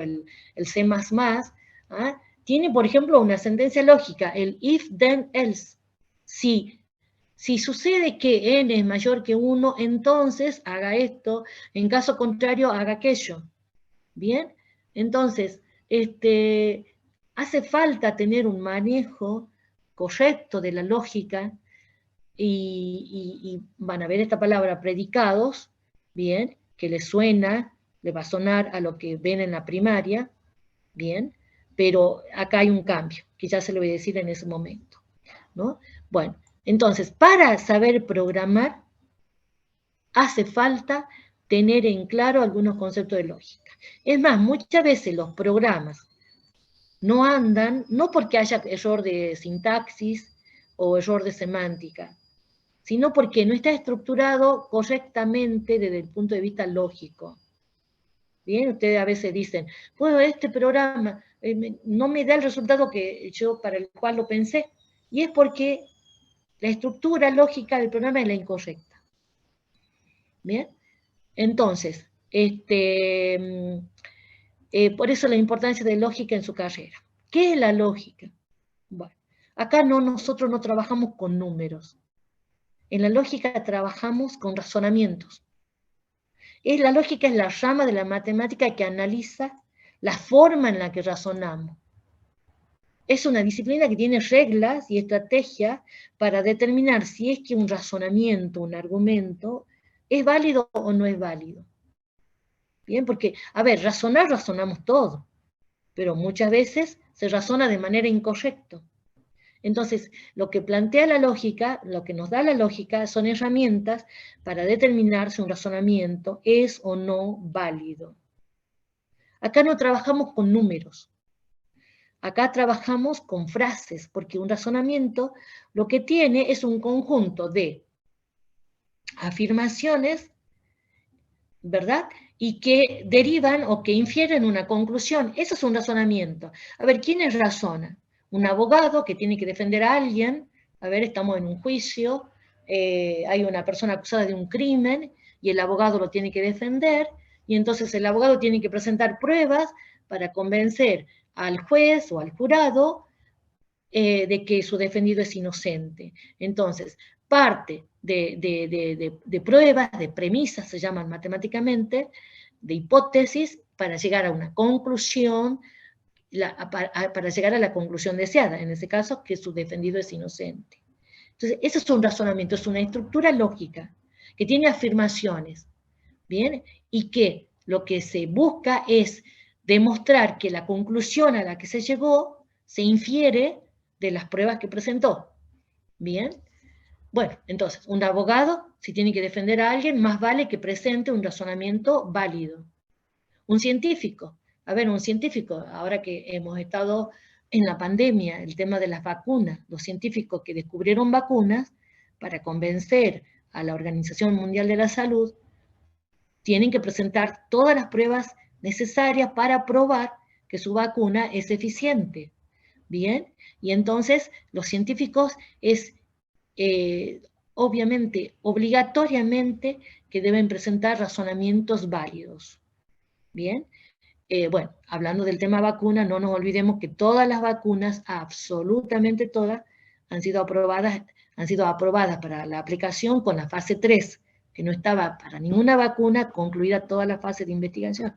el C++, ¿ah? Tiene, por ejemplo, una sentencia lógica, el if, then, else. Si sucede que n es mayor que 1, entonces haga esto, en caso contrario, haga aquello. ¿Bien? Entonces, hace falta tener un manejo correcto de la lógica y van a ver esta palabra predicados, ¿bien? Que les suena, le va a sonar a lo que ven en la primaria, ¿bien? Pero acá hay un cambio, que ya se lo voy a decir en ese momento, ¿no? Bueno, entonces, para saber programar, hace falta tener en claro algunos conceptos de lógica. Es más, muchas veces los programas no andan, no porque haya error de sintaxis o error de semántica, sino porque no está estructurado correctamente desde el punto de vista lógico. Bien, ustedes a veces dicen, bueno, este programa no me da el resultado que yo para el cual lo pensé, y es porque la estructura lógica del programa es la incorrecta. Bien, entonces, por eso la importancia de lógica en su carrera. ¿Qué es la lógica? Bueno, acá nosotros no trabajamos con números. En la lógica trabajamos con razonamientos. La lógica es la rama de la matemática que analiza la forma en la que razonamos. Es una disciplina que tiene reglas y estrategias para determinar si es que un razonamiento, un argumento, es válido o no es válido. Bien, porque, a ver, razonamos todo, pero muchas veces se razona de manera incorrecta. Entonces, lo que plantea la lógica, lo que nos da la lógica, son herramientas para determinar si un razonamiento es o no válido. Acá no trabajamos con números. Acá trabajamos con frases, porque un razonamiento lo que tiene es un conjunto de afirmaciones, ¿verdad? Y que derivan o que infieren una conclusión. Eso es un razonamiento. A ver, ¿quiénes razonan? Un abogado que tiene que defender a alguien. A ver, estamos en un juicio, hay una persona acusada de un crimen y el abogado lo tiene que defender, y entonces el abogado tiene que presentar pruebas para convencer al juez o al jurado de que su defendido es inocente. Entonces, parte de pruebas, de premisas, se llaman matemáticamente, de hipótesis, para llegar a una conclusión, para llegar a la conclusión deseada, en ese caso, que su defendido es inocente. Entonces, eso es un razonamiento, es una estructura lógica, que tiene afirmaciones, ¿bien? Y que lo que se busca es demostrar que la conclusión a la que se llegó se infiere de las pruebas que presentó. ¿Bien? Bueno, entonces, un abogado, si tiene que defender a alguien, más vale que presente un razonamiento válido. Un científico, a ver, un científico, ahora que hemos estado en la pandemia, el tema de las vacunas, los científicos que descubrieron vacunas, para convencer a la Organización Mundial de la Salud, tienen que presentar todas las pruebas necesarias para probar que su vacuna es eficiente. ¿Bien? Y entonces los científicos es obviamente, obligatoriamente, que deben presentar razonamientos válidos. ¿Bien? Bueno, hablando del tema vacuna, no nos olvidemos que todas las vacunas, absolutamente todas, han sido aprobadas para la aplicación con la fase 3, que no estaba para ninguna vacuna concluida toda la fase de investigación.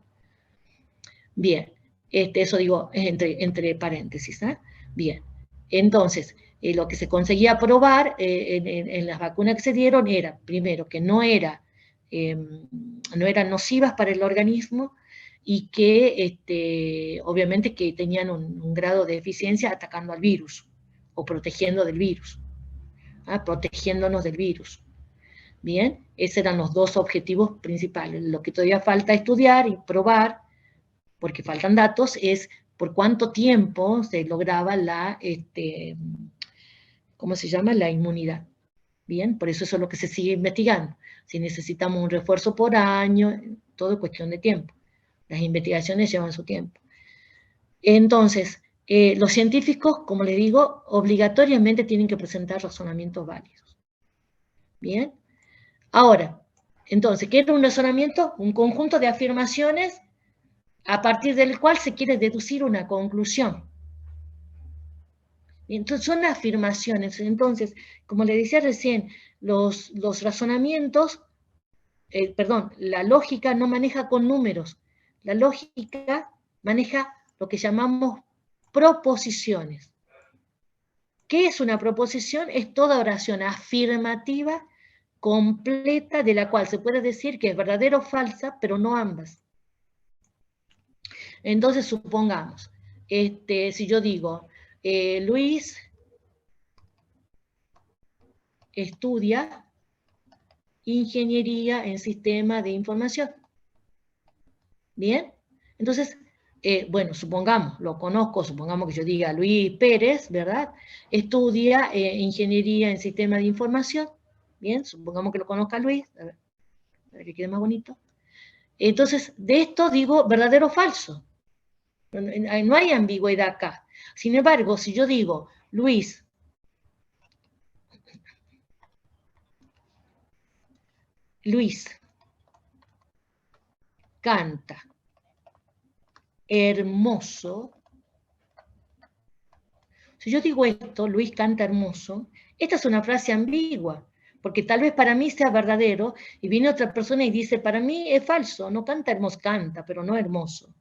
Bien, eso digo entre paréntesis. ¿eh? Bien, entonces, lo que se conseguía probar en las vacunas que se dieron era, primero, que no eran nocivas para el organismo y que, obviamente, que tenían un grado de eficiencia atacando al virus o protegiendo del virus, protegiéndonos del virus. Bien, esos eran los dos objetivos principales. Lo que todavía falta estudiar y probar, porque faltan datos, es por cuánto tiempo se lograba ¿cómo se llama? La inmunidad. Bien, por eso es lo que se sigue investigando. Si necesitamos un refuerzo por año, todo es cuestión de tiempo. Las investigaciones llevan su tiempo. Entonces, los científicos, como les digo, obligatoriamente tienen que presentar razonamientos válidos. Bien. Ahora, entonces, ¿qué es un razonamiento? Un conjunto de afirmaciones a partir del cual se quiere deducir una conclusión. Entonces, son afirmaciones. Entonces, como le decía recién, los razonamientos, la lógica no maneja con números. La lógica maneja lo que llamamos proposiciones. ¿Qué es una proposición? Es toda oración afirmativa, completa, de la cual se puede decir que es verdadera o falsa, pero no ambas. Entonces, supongamos, si yo digo, Luis estudia ingeniería en sistema de información. ¿Bien? Entonces, bueno, supongamos, lo conozco, supongamos que yo diga Luis Pérez, ¿verdad? Estudia ingeniería en sistema de información. Bien, supongamos que lo conozca Luis, a ver que quede más bonito. Entonces, de esto digo verdadero o falso. No hay ambigüedad acá. Sin embargo, si yo digo Luis canta hermoso. Si yo digo esto, Luis canta hermoso, esta es una frase ambigua, porque tal vez para mí sea verdadero, y viene otra persona y dice, para mí es falso, no canta hermoso, canta, pero no hermoso.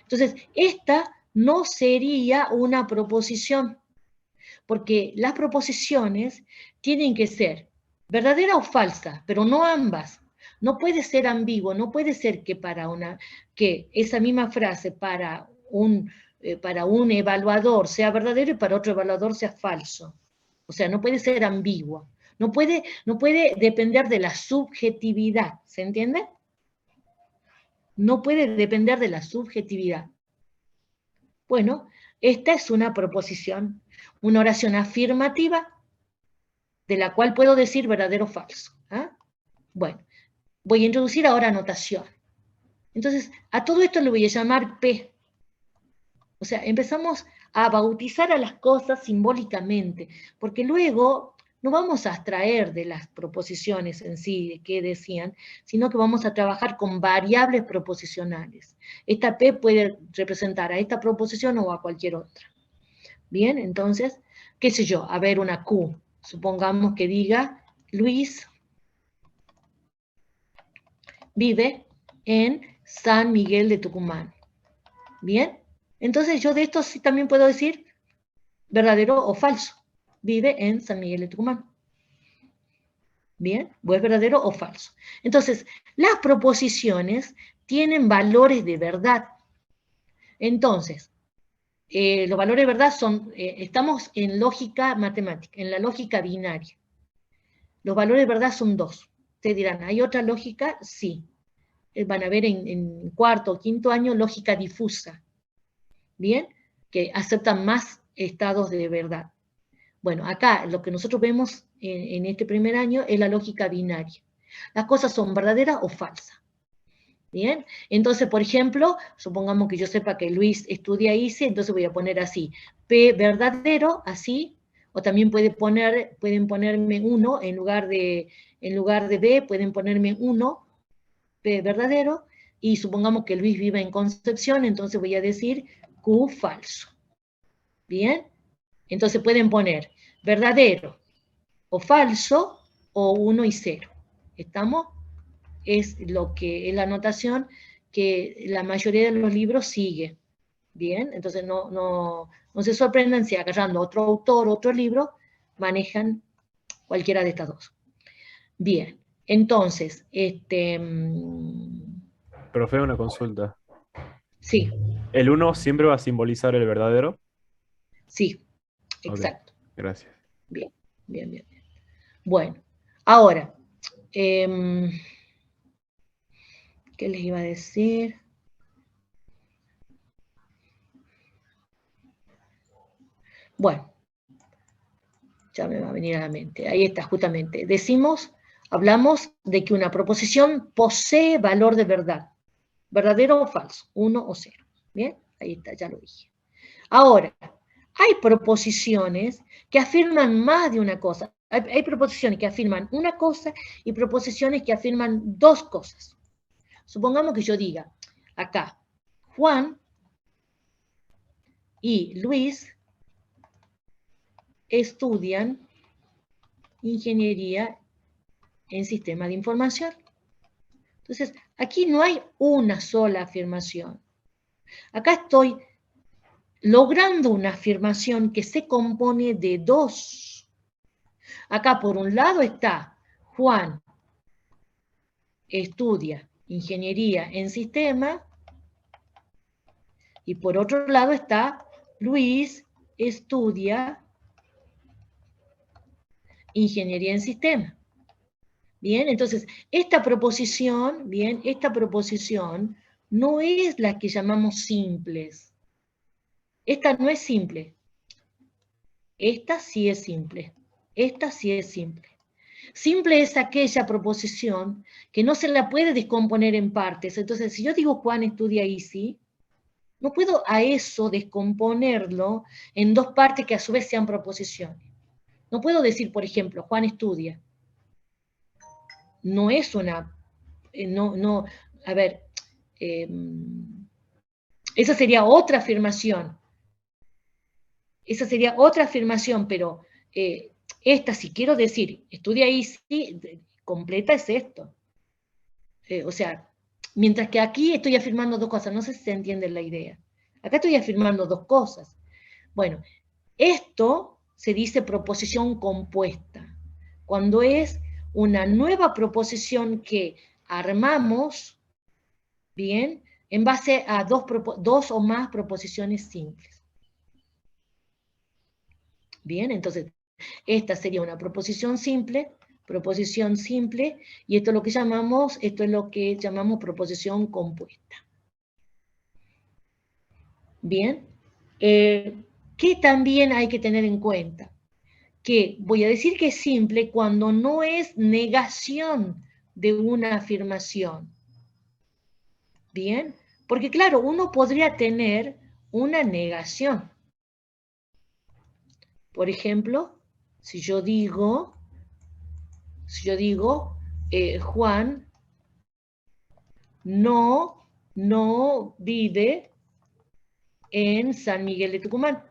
Entonces, esta no sería una proposición, porque las proposiciones tienen que ser verdadera o falsa, pero no ambas. No puede ser ambiguo, no puede ser que esa misma frase para un evaluador sea verdadero y para otro evaluador sea falso. O sea, no puede ser ambiguo. No puede depender de la subjetividad, ¿se entiende? No puede depender de la subjetividad. Bueno, esta es una proposición, una oración afirmativa de la cual puedo decir verdadero o falso. ¿Ah? Bueno, voy a introducir ahora notación. Entonces, a todo esto le voy a llamar P. O sea, empezamos a bautizar a las cosas simbólicamente, porque luego no vamos a abstraer de las proposiciones en sí, de qué decían, sino que vamos a trabajar con variables proposicionales. Esta P puede representar a esta proposición o a cualquier otra. Bien, entonces, qué sé yo, a ver, una Q. Supongamos que diga, Luis vive en San Miguel de Tucumán. Bien, entonces yo de esto sí también puedo decir verdadero o falso. Vive en San Miguel de Tucumán. Bien, o es verdadero o falso. Entonces, las proposiciones tienen valores de verdad. Entonces, los valores de verdad son, estamos en lógica matemática, en la lógica binaria. Los valores de verdad son dos. Ustedes dirán, ¿hay otra lógica? Sí. Van a ver en cuarto o quinto año lógica difusa. ¿Bien? Que aceptan más estados de verdad. Bueno, acá lo que nosotros vemos en este primer año es la lógica binaria. Las cosas son verdaderas o falsas. ¿Bien? Entonces, por ejemplo, supongamos que yo sepa que Luis estudia ICE, entonces voy a poner así, P verdadero, así, o también pueden ponerme 1 en lugar de B, pueden ponerme 1, P verdadero, y supongamos que Luis vive en Concepción, entonces voy a decir Q falso. ¿Bien? Entonces pueden poner verdadero o falso o 1 y 0. ¿Estamos? Es la notación que la mayoría de los libros sigue. Bien, entonces no se sorprendan si agarrando otro autor, otro libro, manejan cualquiera de estas dos. Bien, entonces, Profe, una consulta. sí, ¿El uno siempre va a simbolizar el verdadero? sí, Ok, exacto. gracias. Bien, bien, bien. Bueno, ahora, ¿qué les iba a decir? Bueno, ya me va a venir a la mente. Ahí está, justamente. Hablamos de que una proposición posee valor de verdad. ¿Verdadero o falso? 1 o 0. Bien, ahí está, ya lo dije. Ahora, hay proposiciones que afirman más de una cosa. Hay proposiciones que afirman una cosa y proposiciones que afirman dos cosas. Supongamos que yo diga, acá, Juan y Luis estudian ingeniería en sistemas de información. Entonces, aquí no hay una sola afirmación. Acá estoy logrando una afirmación que se compone de dos. Acá por un lado está Juan estudia ingeniería en sistemas y por otro lado está Luis estudia ingeniería en sistemas. Bien, entonces, esta proposición no es la que llamamos simples. Esta no es simple. Esta sí es simple. Esta sí es simple. Simple es aquella proposición que no se la puede descomponer en partes. Entonces, si yo digo Juan estudia Easy, no puedo a eso descomponerlo en dos partes que a su vez sean proposiciones. No puedo decir, por ejemplo, Juan estudia. No es una... a ver, esa sería otra afirmación. Esa sería otra afirmación, pero esta, si quiero decir, estudia Easy, completa es esto. O sea, mientras que aquí estoy afirmando dos cosas, no sé si se entiende la idea. Acá estoy afirmando dos cosas. Bueno, esto se dice proposición compuesta, cuando es una nueva proposición que armamos, bien, en base a dos o más proposiciones simples. Bien, entonces, esta sería una proposición simple, y esto es lo que llamamos proposición compuesta. Bien, ¿qué también hay que tener en cuenta? Que voy a decir que es simple cuando no es negación de una afirmación. Bien, porque claro, uno podría tener una negación. Por ejemplo, si yo digo, Juan no vive en San Miguel de Tucumán.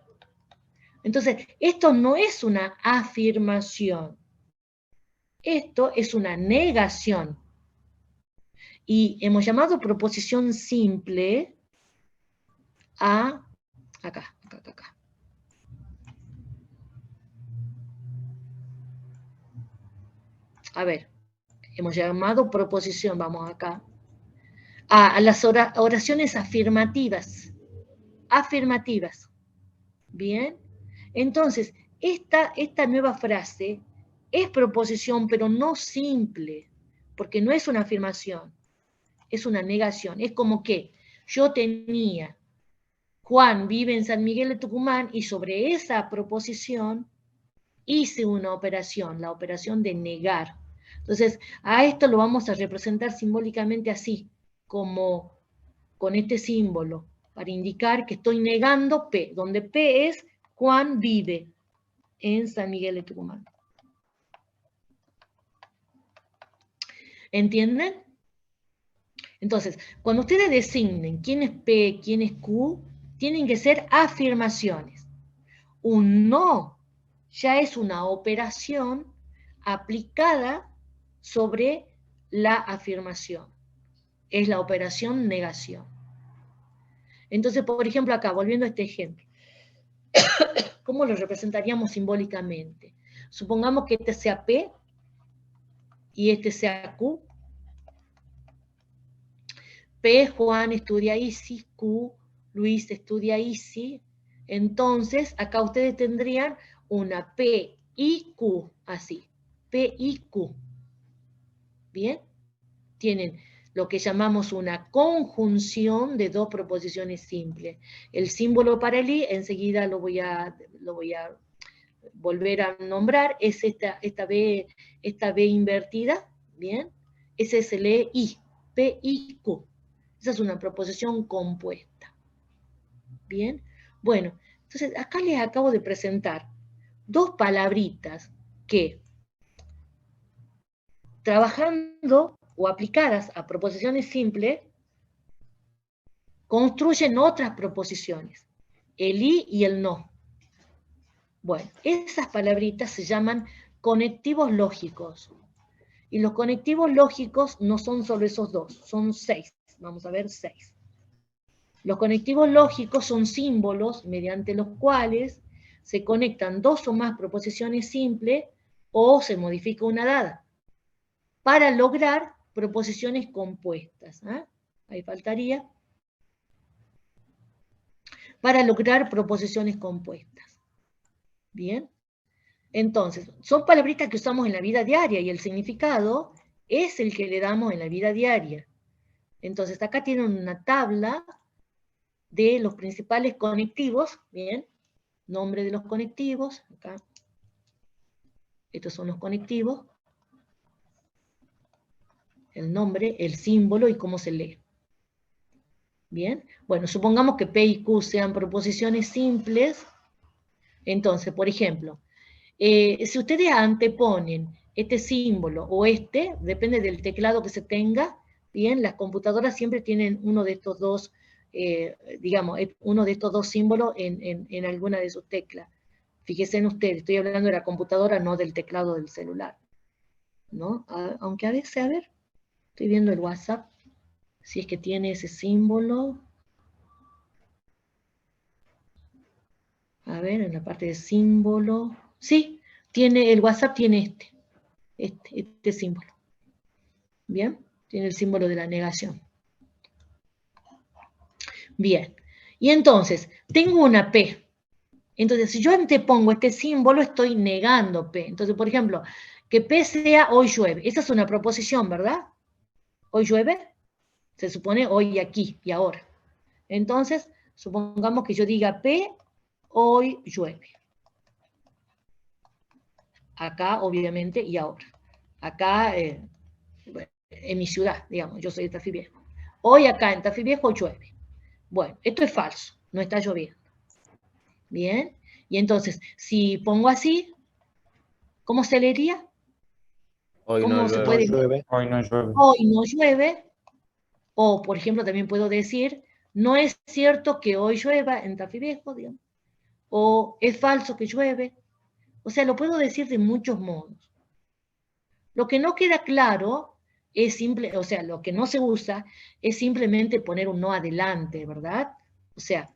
Entonces, esto no es una afirmación. Esto es una negación. Y hemos llamado proposición simple a... Acá. A ver, hemos llamado proposición, vamos acá, a las oraciones afirmativas. Afirmativas. Bien. Entonces, esta nueva frase es proposición, pero no simple, porque no es una afirmación, es una negación. Es como que yo tenía, Juan vive en San Miguel de Tucumán, y sobre esa proposición hice una operación, la operación de negar. Entonces, a esto lo vamos a representar simbólicamente así, como con este símbolo, para indicar que estoy negando P, donde P es Juan vive en San Miguel de Tucumán. ¿Entienden? Entonces, cuando ustedes designen quién es P, quién es Q, tienen que ser afirmaciones. Un no ya es una operación aplicada sobre la afirmación. Es la operación negación. Entonces, por ejemplo, acá, volviendo a este ejemplo, ¿cómo lo representaríamos simbólicamente? Supongamos que este sea P y este sea Q. P, Juan estudia Easy, Q, Luis estudia Easy. Entonces, acá ustedes tendrían una P y Q, así. P y Q. ¿Bien? Tienen lo que llamamos una conjunción de dos proposiciones simples. El símbolo para el I, enseguida lo voy a volver a nombrar, es esta B invertida, ¿bien? Ese es el I, P y Q. Esa es una proposición compuesta. ¿Bien? Bueno, entonces acá les acabo de presentar dos palabritas que, trabajando o aplicadas a proposiciones simples, construyen otras proposiciones, el y el no. Bueno, esas palabritas se llaman conectivos lógicos. Y los conectivos lógicos no son solo esos dos, son 6. Vamos a ver 6. Los conectivos lógicos son símbolos mediante los cuales se conectan dos o más proposiciones simples o se modifica una dada para lograr proposiciones compuestas. Ahí faltaría. Para lograr proposiciones compuestas. Bien. Entonces, son palabritas que usamos en la vida diaria y el significado es el que le damos en la vida diaria. Entonces, acá tienen una tabla de los principales conectivos, bien, nombre de los conectivos, acá, estos son los conectivos, el nombre, el símbolo y cómo se lee. Bien, bueno, supongamos que P y Q sean proposiciones simples, entonces, por ejemplo, si ustedes anteponen este símbolo o depende del teclado que se tenga, bien, las computadoras siempre tienen uno de estos dos, digamos, uno de estos dos símbolos en alguna de sus teclas. Fíjense en ustedes, estoy hablando de la computadora, no del teclado del celular. ¿No? Aunque a veces, a ver, estoy viendo el WhatsApp, si es que tiene ese símbolo. A ver, en la parte de símbolo. Sí, el WhatsApp tiene este símbolo. Bien, tiene el símbolo de la negación. Bien, y entonces, tengo una P. Entonces, si yo antepongo este símbolo, estoy negando P. Entonces, por ejemplo, que P sea hoy llueve. Esa es una proposición, ¿verdad? ¿Hoy llueve? Se supone hoy, aquí y ahora. Entonces, supongamos que yo diga P, hoy llueve. Acá, obviamente, y ahora. Acá, en mi ciudad, digamos, yo soy de Tafí Viejo. Hoy acá en Tafí Viejo llueve. Bueno, esto es falso, no está lloviendo. Bien, y entonces, si pongo así, ¿cómo se leería? Hoy no ¿Cómo se llueve. puede? Hoy no llueve. Hoy no llueve, o por ejemplo también puedo decir, no es cierto que hoy llueva en Tafí Viejo, digamos, o es falso que llueve. O sea, lo puedo decir de muchos modos. Lo que no queda claro es o sea, lo que no se usa es simplemente poner un no adelante, ¿verdad? O sea,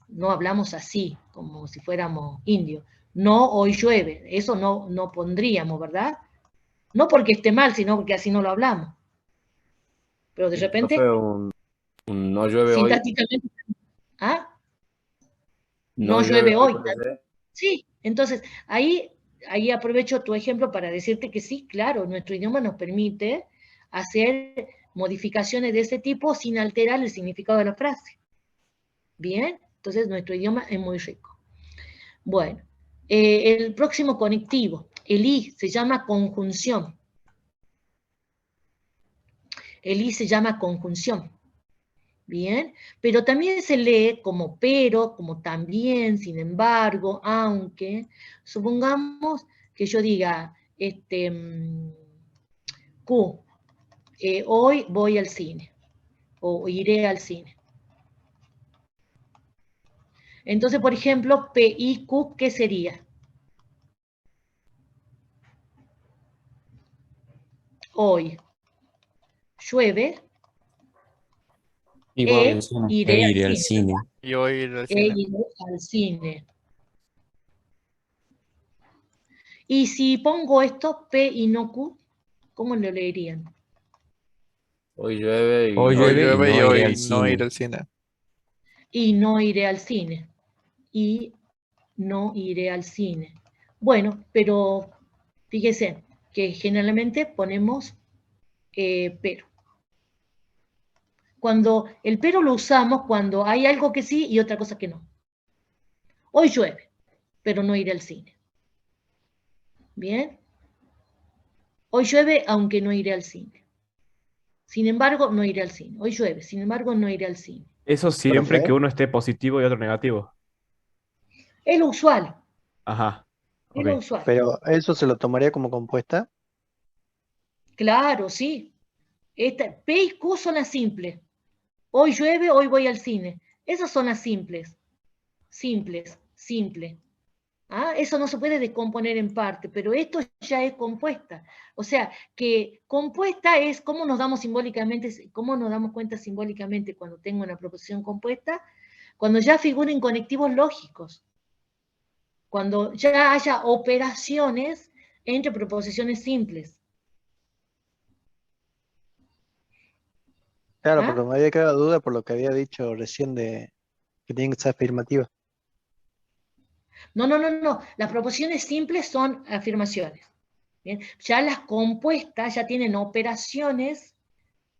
no hablamos así, como si fuéramos indios. No, hoy llueve. Eso no pondríamos, ¿verdad? No porque esté mal, sino porque así no lo hablamos. Pero de repente, Profe, un no llueve hoy. sintácticamente, ¿ah? No No llueve llueve hoy, hoy. puede ser. Sí, entonces ahí aprovecho tu ejemplo para decirte que sí, claro, nuestro idioma nos permite hacer modificaciones de ese tipo sin alterar el significado de la frase. Bien, entonces nuestro idioma es muy rico. Bueno, el próximo conectivo, el I, se llama conjunción. El I se llama conjunción. Bien, pero también se lee como pero, como también, sin embargo, aunque. Supongamos que yo diga, Q, hoy voy al cine, o iré al cine. Entonces, por ejemplo, P y Q, ¿qué sería? Hoy llueve, Igual al cine. iré al Iré al cine. cine. Y hoy ir al cine. Iré al cine. Y si pongo esto, P y no Q, ¿cómo lo leerían? Hoy llueve y Hoy no Hoy llueve y llueve y no iré al hoy no ir cine. al cine. Y no iré al cine. Y no iré al cine. Bueno, pero fíjese que generalmente ponemos pero. Cuando el pero lo usamos cuando hay algo que sí y otra cosa que no. Hoy llueve, pero no iré al cine. ¿Bien? Hoy llueve, aunque no iré al cine. Sin embargo, no iré al cine. Hoy llueve, sin embargo, no iré al cine. Eso siempre que Profe, uno esté positivo y otro negativo. Es lo usual, Ajá, es ok. lo usual. pero ¿eso se lo tomaría como compuesta? Claro, sí. P y Q son las simples. Hoy llueve, hoy voy al cine. Esas son las simples. Simples, simple. ¿Ah? Eso no se puede descomponer en parte, pero esto ya es compuesta. O sea, que compuesta es cómo nos damos simbólicamente, cómo nos damos cuenta simbólicamente cuando tengo una proposición compuesta, cuando ya figuren conectivos lógicos, cuando ya haya operaciones entre proposiciones simples. Claro, ¿Ah? porque me había quedado duda por lo que había dicho recién de que tienen que ser afirmativas. No. Las proposiciones simples son afirmaciones. ¿Bien? Ya las compuestas ya tienen operaciones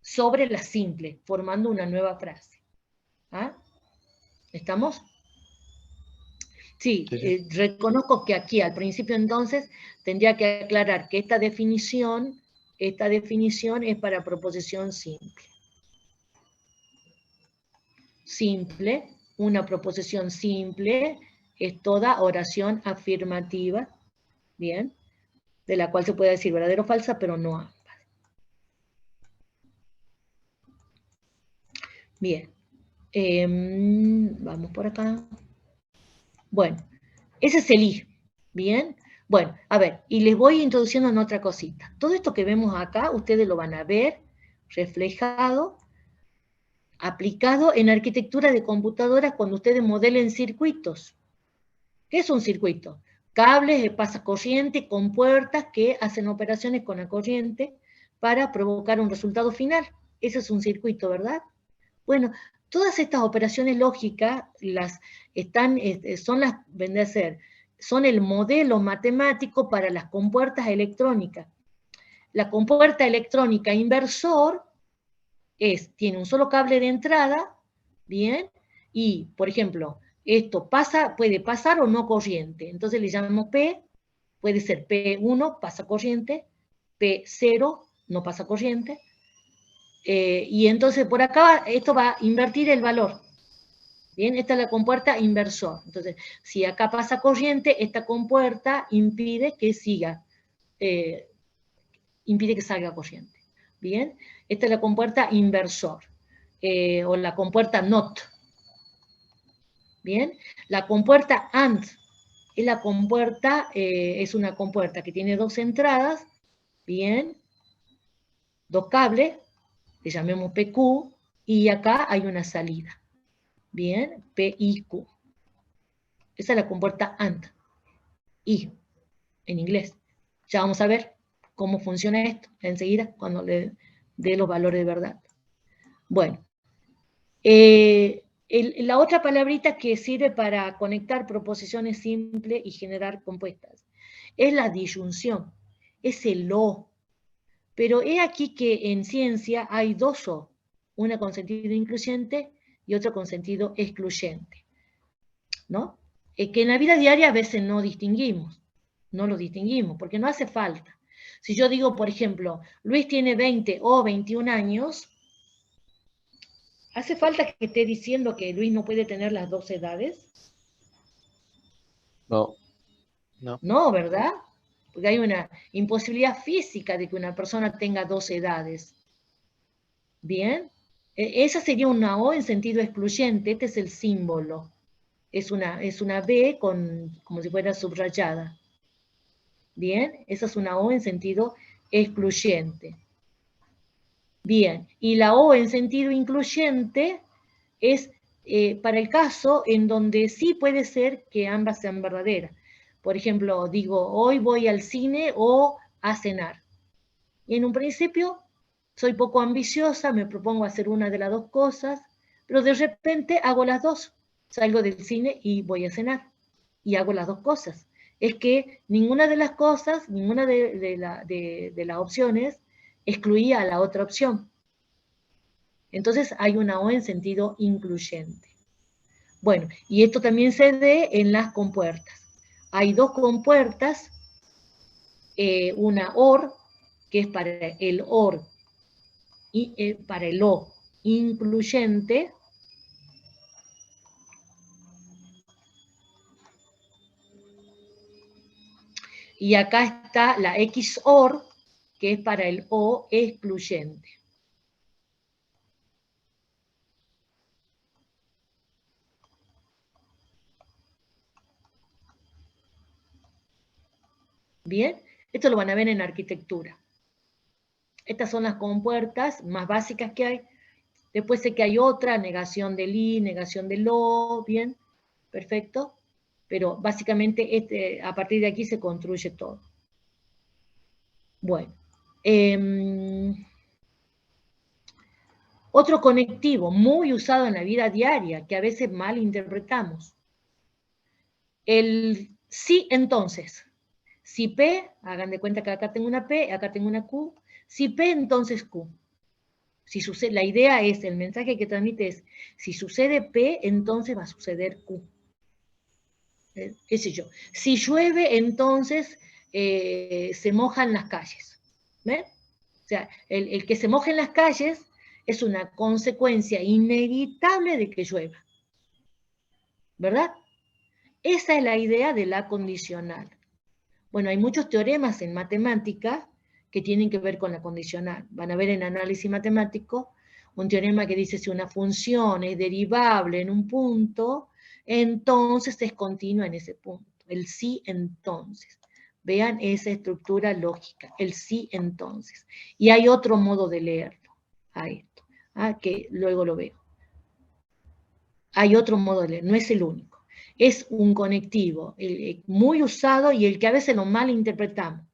sobre la simple, formando una nueva frase. ¿Ah? ¿Estamos? Sí, Sí. reconozco que aquí al principio entonces tendría que aclarar que esta definición es para proposición simple. Simple, una proposición simple es toda oración afirmativa, ¿bien? De la cual se puede decir verdadera o falsa, pero no ambas. Bien. Vamos por acá. Bueno, ese es el I, ¿bien? Bueno, a ver, y les voy introduciendo en otra cosita. Todo esto que vemos acá, ustedes lo van a ver reflejado, aplicado en arquitectura de computadoras cuando ustedes modelen circuitos. ¿Qué es un circuito? Cables de pasacorriente con puertas que hacen operaciones con la corriente para provocar un resultado final. Ese es un circuito, ¿verdad? Bueno, todas estas operaciones lógicas son el modelo matemático para las compuertas electrónicas. La compuerta electrónica inversor tiene un solo cable de entrada, ¿bien? Y, por ejemplo, esto puede pasar o no corriente. Entonces le llamamos P, puede ser P1, pasa corriente, P0, no pasa corriente, y entonces por acá esto va a invertir el valor. Bien, esta es la compuerta inversor. Entonces, si acá pasa corriente, esta compuerta impide que salga corriente. Bien, esta es la compuerta inversor, o la compuerta NOT. Bien, la compuerta AND es una compuerta que tiene dos entradas, bien, dos cables, le llamemos PQ, y acá hay una salida. Bien, PIQ. Esa es la compuerta AND. Y, en inglés. Ya vamos a ver cómo funciona esto enseguida cuando le dé los valores de verdad. Bueno, la otra palabrita que sirve para conectar proposiciones simples y generar compuestas es la disyunción, es el o. Pero he aquí que en ciencia hay dos o, una con sentido incluyente y otra con sentido excluyente, ¿no? Que en la vida diaria a veces no lo distinguimos, porque no hace falta. Si yo digo, por ejemplo, Luis tiene 20 o 21 años, ¿hace falta que esté diciendo que Luis no puede tener las dos edades? No. No, ¿verdad? Porque hay una imposibilidad física de que una persona tenga dos edades. ¿Bien? Esa sería una O en sentido excluyente, este es el símbolo. Es una B como si fuera subrayada. Bien, esa es una O en sentido excluyente. Bien, y la O en sentido incluyente es para el caso en donde sí puede ser que ambas sean verdaderas. Por ejemplo, digo, hoy voy al cine o a cenar. Y en un principio soy poco ambiciosa, me propongo hacer una de las dos cosas, pero de repente hago las dos. Salgo del cine y voy a cenar. Y hago las dos cosas. Es que ninguna de las cosas, ninguna de las opciones excluía a la otra opción. Entonces hay una O en sentido incluyente. Bueno, y esto también se ve en las compuertas. Hay dos compuertas, una OR, que es para el OR, y para el O incluyente, y acá está la XOR, que es para el O excluyente. Bien, esto lo van a ver en arquitectura. Estas son las compuertas más básicas que hay. Después sé que hay otra, negación del I, negación del O, bien, perfecto. Pero básicamente a partir de aquí se construye todo. Bueno. Otro conectivo muy usado en la vida diaria, que a veces mal interpretamos. El sí, entonces. Si P, hagan de cuenta que acá tengo una P, acá tengo una Q. Si P, entonces Q. Si sucede, la idea es, el mensaje que transmite es, si sucede P, entonces va a suceder Q. ¿Qué sé yo? Si llueve, entonces se mojan las calles. ¿Ven? O sea, el que se moje en las calles es una consecuencia inevitable de que llueva. ¿Verdad? Esa es la idea de la condicional. Bueno, hay muchos teoremas en matemática que tienen que ver con la condicional. Van a ver en análisis matemático un teorema que dice si una función es derivable en un punto, entonces es continua en ese punto. El sí entonces. Vean esa estructura lógica, el sí entonces. Y hay otro modo de leerlo a esto, que luego lo veo. Hay otro modo de leer, no es el único. Es un conectivo muy usado y el que a veces lo malinterpretamos.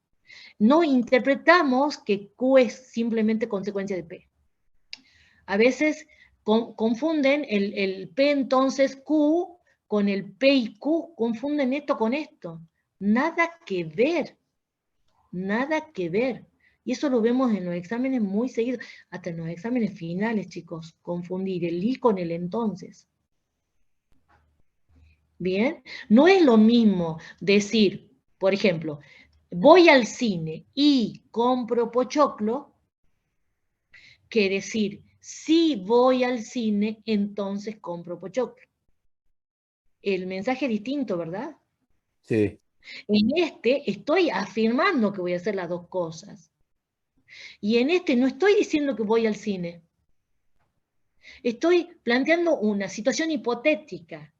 No interpretamos que Q es simplemente consecuencia de P. A veces confunden el P entonces Q con el P y Q, confunden esto con esto. Nada que ver, nada que ver. Y eso lo vemos en los exámenes muy seguidos, hasta en los exámenes finales, chicos, confundir el I con el entonces. Bien, no es lo mismo decir, por ejemplo, voy al cine y compro pochoclo, que decir, si voy al cine, entonces compro pochoclo. El mensaje es distinto, ¿verdad? Sí. En este estoy afirmando que voy a hacer las dos cosas. Y en este no estoy diciendo que voy al cine. Estoy planteando una situación hipotética.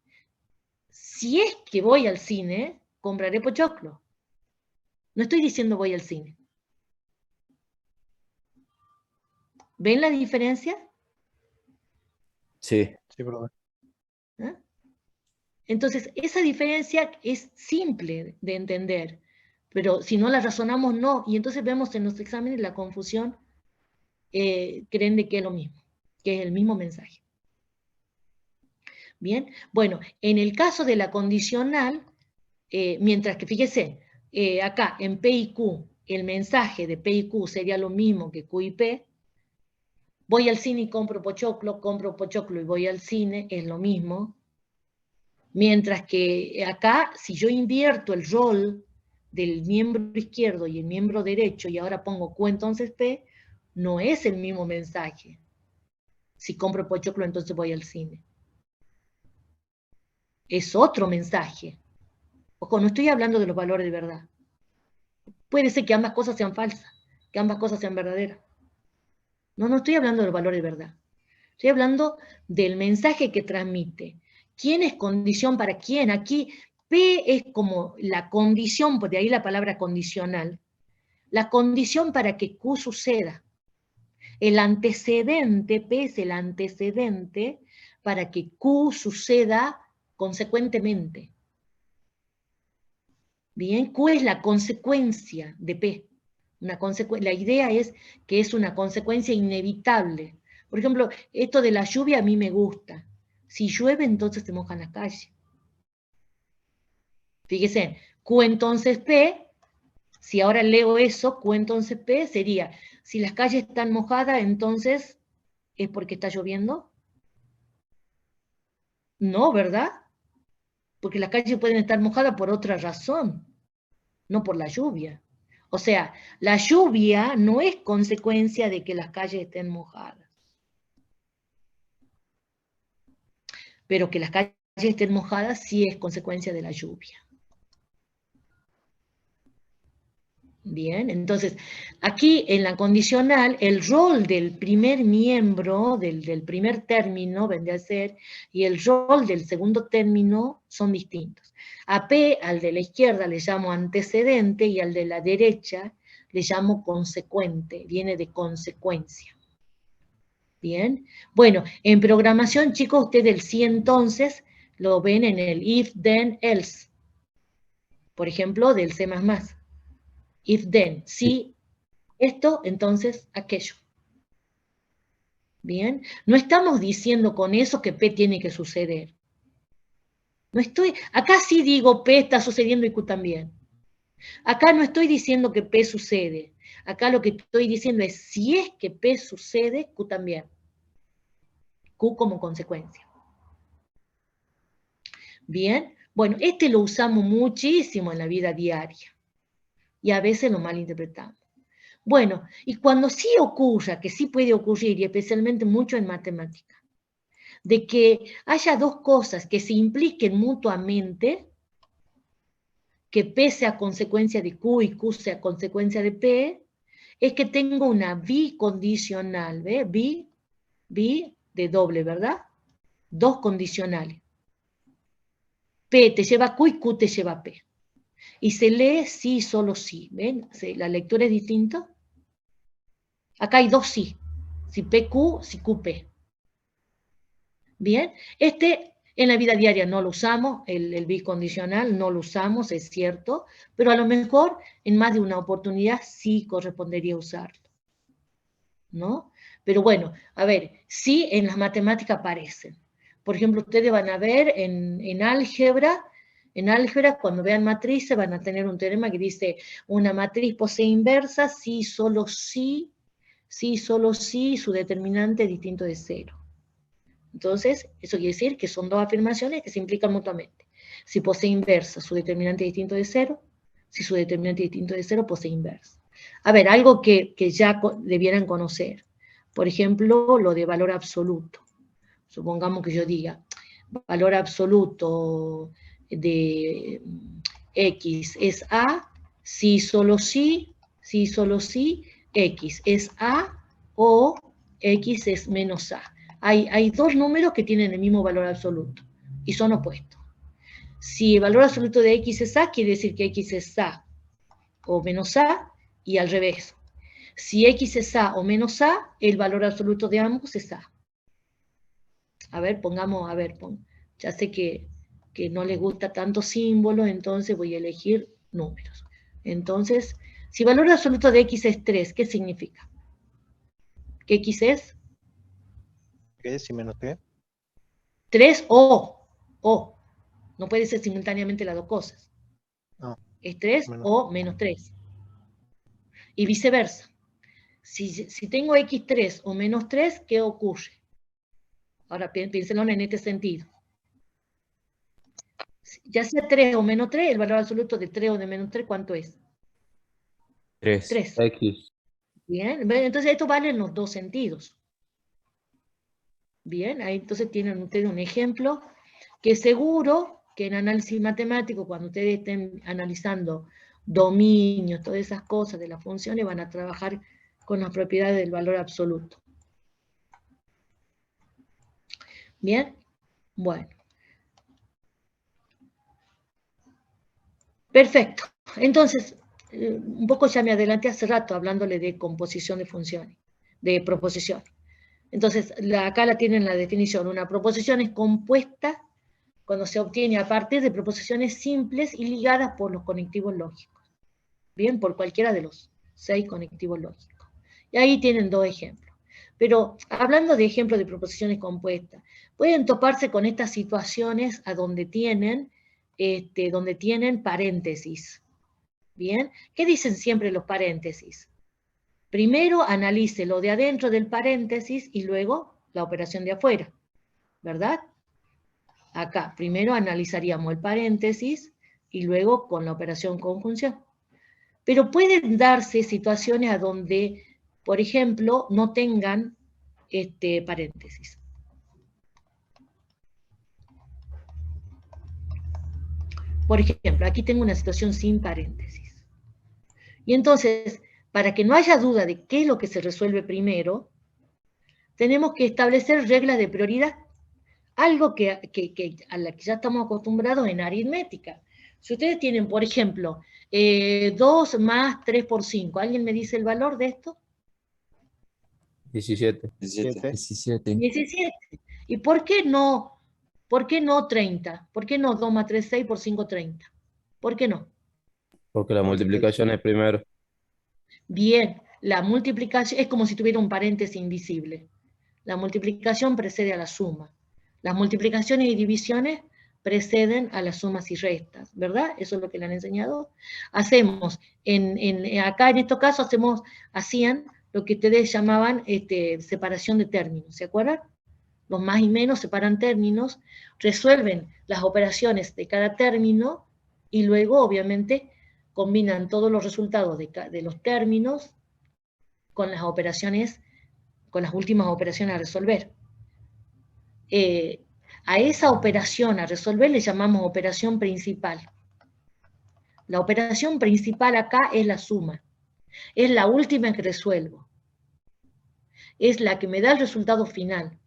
Si es que voy al cine, compraré pochoclo. No estoy diciendo voy al cine. ¿Ven la diferencia? Sí. Sí, profe. ¿Eh? Entonces, esa diferencia es simple de entender, pero si no la razonamos, no. Y entonces vemos en los exámenes la confusión, creen de que es lo mismo, que es el mismo mensaje. Bien, bueno, en el caso de la condicional, mientras que, fíjese, acá en P y Q, el mensaje de P y Q sería lo mismo que Q y P. Voy al cine y compro pochoclo y voy al cine, es lo mismo. Mientras que acá, si yo invierto el rol del miembro izquierdo y el miembro derecho y ahora pongo Q entonces P, no es el mismo mensaje. Si compro pochoclo, entonces voy al cine. Es otro mensaje. Ojo, no estoy hablando de los valores de verdad. Puede ser que ambas cosas sean falsas, que ambas cosas sean verdaderas. No estoy hablando de los valores de verdad. Estoy hablando del mensaje que transmite. ¿Quién es condición para quién? Aquí P es como la condición, por de ahí la palabra condicional, la condición para que Q suceda. El antecedente, P es el antecedente para que Q suceda consecuentemente. Bien, Q es la consecuencia de P. La idea es que es una consecuencia inevitable. Por ejemplo, esto de la lluvia a mí me gusta. Si llueve, entonces se mojan las calles. Fíjense, Q entonces P, si ahora leo eso, Q entonces P sería, si las calles están mojadas, entonces ¿es porque está lloviendo? No, ¿verdad? Porque las calles pueden estar mojadas por otra razón, no por la lluvia. O sea, la lluvia no es consecuencia de que las calles estén mojadas. Pero que las calles estén mojadas sí es consecuencia de la lluvia. Bien, entonces, aquí en la condicional, el rol del primer miembro, del primer término, vendría a ser, y el rol del segundo término son distintos. A P, al de la izquierda le llamo antecedente, y al de la derecha le llamo consecuente, viene de consecuencia. Bien, bueno, en programación, chicos, ustedes el sí entonces lo ven en el if, then, else. Por ejemplo, del C++. If, then, si esto, entonces aquello. Bien, no estamos diciendo con eso que P tiene que suceder. Acá sí digo P está sucediendo y Q también. Acá no estoy diciendo que P sucede. Acá lo que estoy diciendo es si es que P sucede, Q también. Q como consecuencia. Bien, bueno, este lo usamos muchísimo en la vida diaria. Y a veces lo malinterpretamos. Bueno, y cuando sí ocurra, que sí puede ocurrir, y especialmente mucho en matemática, de que haya dos cosas que se impliquen mutuamente, que P sea consecuencia de Q y Q sea consecuencia de P, es que tengo una bicondicional, ¿ve? Bi de doble, ¿verdad? Dos condicionales. P te lleva a Q y Q te lleva a P. Y se lee sí, solo sí, ¿ven? La lectura es distinta. Acá hay dos sí. Si PQ, si QP. Bien, en la vida diaria no lo usamos, el bicondicional no lo usamos, es cierto, pero a lo mejor en más de una oportunidad sí correspondería usarlo, ¿no? Pero bueno, a ver, sí en las matemáticas aparecen. Por ejemplo, ustedes van a ver en álgebra, cuando vean matrices, van a tener un teorema que dice, una matriz posee inversa si, solo si, su determinante es distinto de cero. Entonces, eso quiere decir que son dos afirmaciones que se implican mutuamente. Si posee inversa, su determinante es distinto de cero. Si su determinante es distinto de cero, posee inversa. A ver, algo que ya debieran conocer. Por ejemplo, lo de valor absoluto. Supongamos que yo diga, valor absoluto de X es A, si, solo si, X es A o X es menos A. Hay dos números que tienen el mismo valor absoluto y son opuestos. Si el valor absoluto de X es A, quiere decir que X es A o menos A, y al revés. Si X es A o menos A, el valor absoluto de ambos es A. A ver, ya sé que no les gusta tanto símbolo, entonces voy a elegir números. Entonces, si el valor absoluto de X es 3, ¿qué significa? ¿Qué X es? ¿Qué es y menos qué? 3 o. No puede ser simultáneamente las dos cosas. No. Es 3 o menos 3. Y viceversa. Si tengo X3 o menos 3, ¿qué ocurre? Ahora piénsenlo en este sentido. Ya sea 3 o menos 3, el valor absoluto de 3 o de menos 3, ¿cuánto es? 3. X. Bien, entonces esto vale en los dos sentidos. Bien, ahí entonces tienen ustedes un ejemplo que seguro que en análisis matemático, cuando ustedes estén analizando dominios, todas esas cosas de las funciones, van a trabajar con las propiedades del valor absoluto. Bien, bueno. Perfecto. Entonces, un poco ya me adelanté hace rato hablándole de composición de funciones, de proposiciones. Entonces, acá la tienen la definición. Una proposición es compuesta cuando se obtiene a partir de proposiciones simples y ligadas por los conectivos lógicos. Bien, por cualquiera de los 6 conectivos lógicos. Y ahí tienen dos ejemplos. Pero hablando de ejemplos de proposiciones compuestas, pueden toparse con estas situaciones a donde tienen paréntesis. Bien, ¿qué dicen siempre los paréntesis? Primero analice lo de adentro del paréntesis y luego la operación de afuera, ¿verdad? Acá, primero analizaríamos el paréntesis y luego con la operación conjunción. Pero pueden darse situaciones a donde, por ejemplo, no tengan paréntesis. Por ejemplo, aquí tengo una situación sin paréntesis. Y entonces, para que no haya duda de qué es lo que se resuelve primero, tenemos que establecer reglas de prioridad, algo a la que ya estamos acostumbrados en aritmética. Si ustedes tienen, por ejemplo, 2 más 3 por 5, ¿alguien me dice el valor de esto? 17. 17. 17. ¿Y por qué no 30? ¿Por qué no 2 más 3, 6 por 5, 30? ¿Por qué no? Porque la multiplicación es primero. Bien, la multiplicación es como si tuviera un paréntesis invisible. La multiplicación precede a la suma. Las multiplicaciones y divisiones preceden a las sumas y restas, ¿verdad? Eso es lo que le han enseñado. Hacemos, acá en estos casos hacían lo que ustedes llamaban separación de términos, ¿se acuerdan? Los más y menos separan términos, resuelven las operaciones de cada término y luego, obviamente, combinan todos los resultados de los términos con las operaciones, con las últimas operaciones a resolver. A esa operación a resolver le llamamos operación principal. La operación principal acá es la suma. Es la última que resuelvo. Es la que me da el resultado final.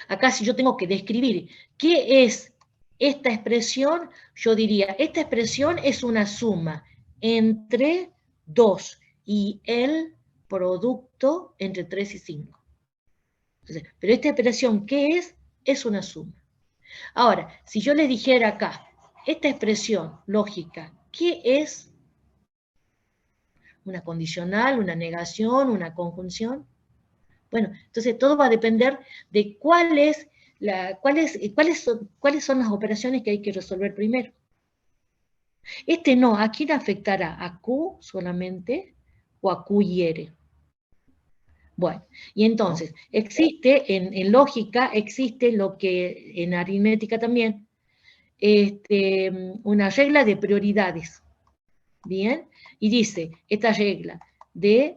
Acá si yo tengo que describir qué es esta expresión, yo diría, esta expresión es una suma entre 2 y el producto entre 3 y 5. Entonces, pero esta expresión, ¿qué es? Es una suma. Ahora, si yo le dijera acá, esta expresión lógica, ¿qué es? ¿Una condicional, una negación, una conjunción? Bueno, entonces todo va a depender de cuáles son las operaciones que hay que resolver primero. ¿A quién afectará? ¿A Q solamente o a Q y R? Bueno, y entonces, existe, en lógica, existe lo que en aritmética también, una regla de prioridades, ¿bien? Y dice, esta regla de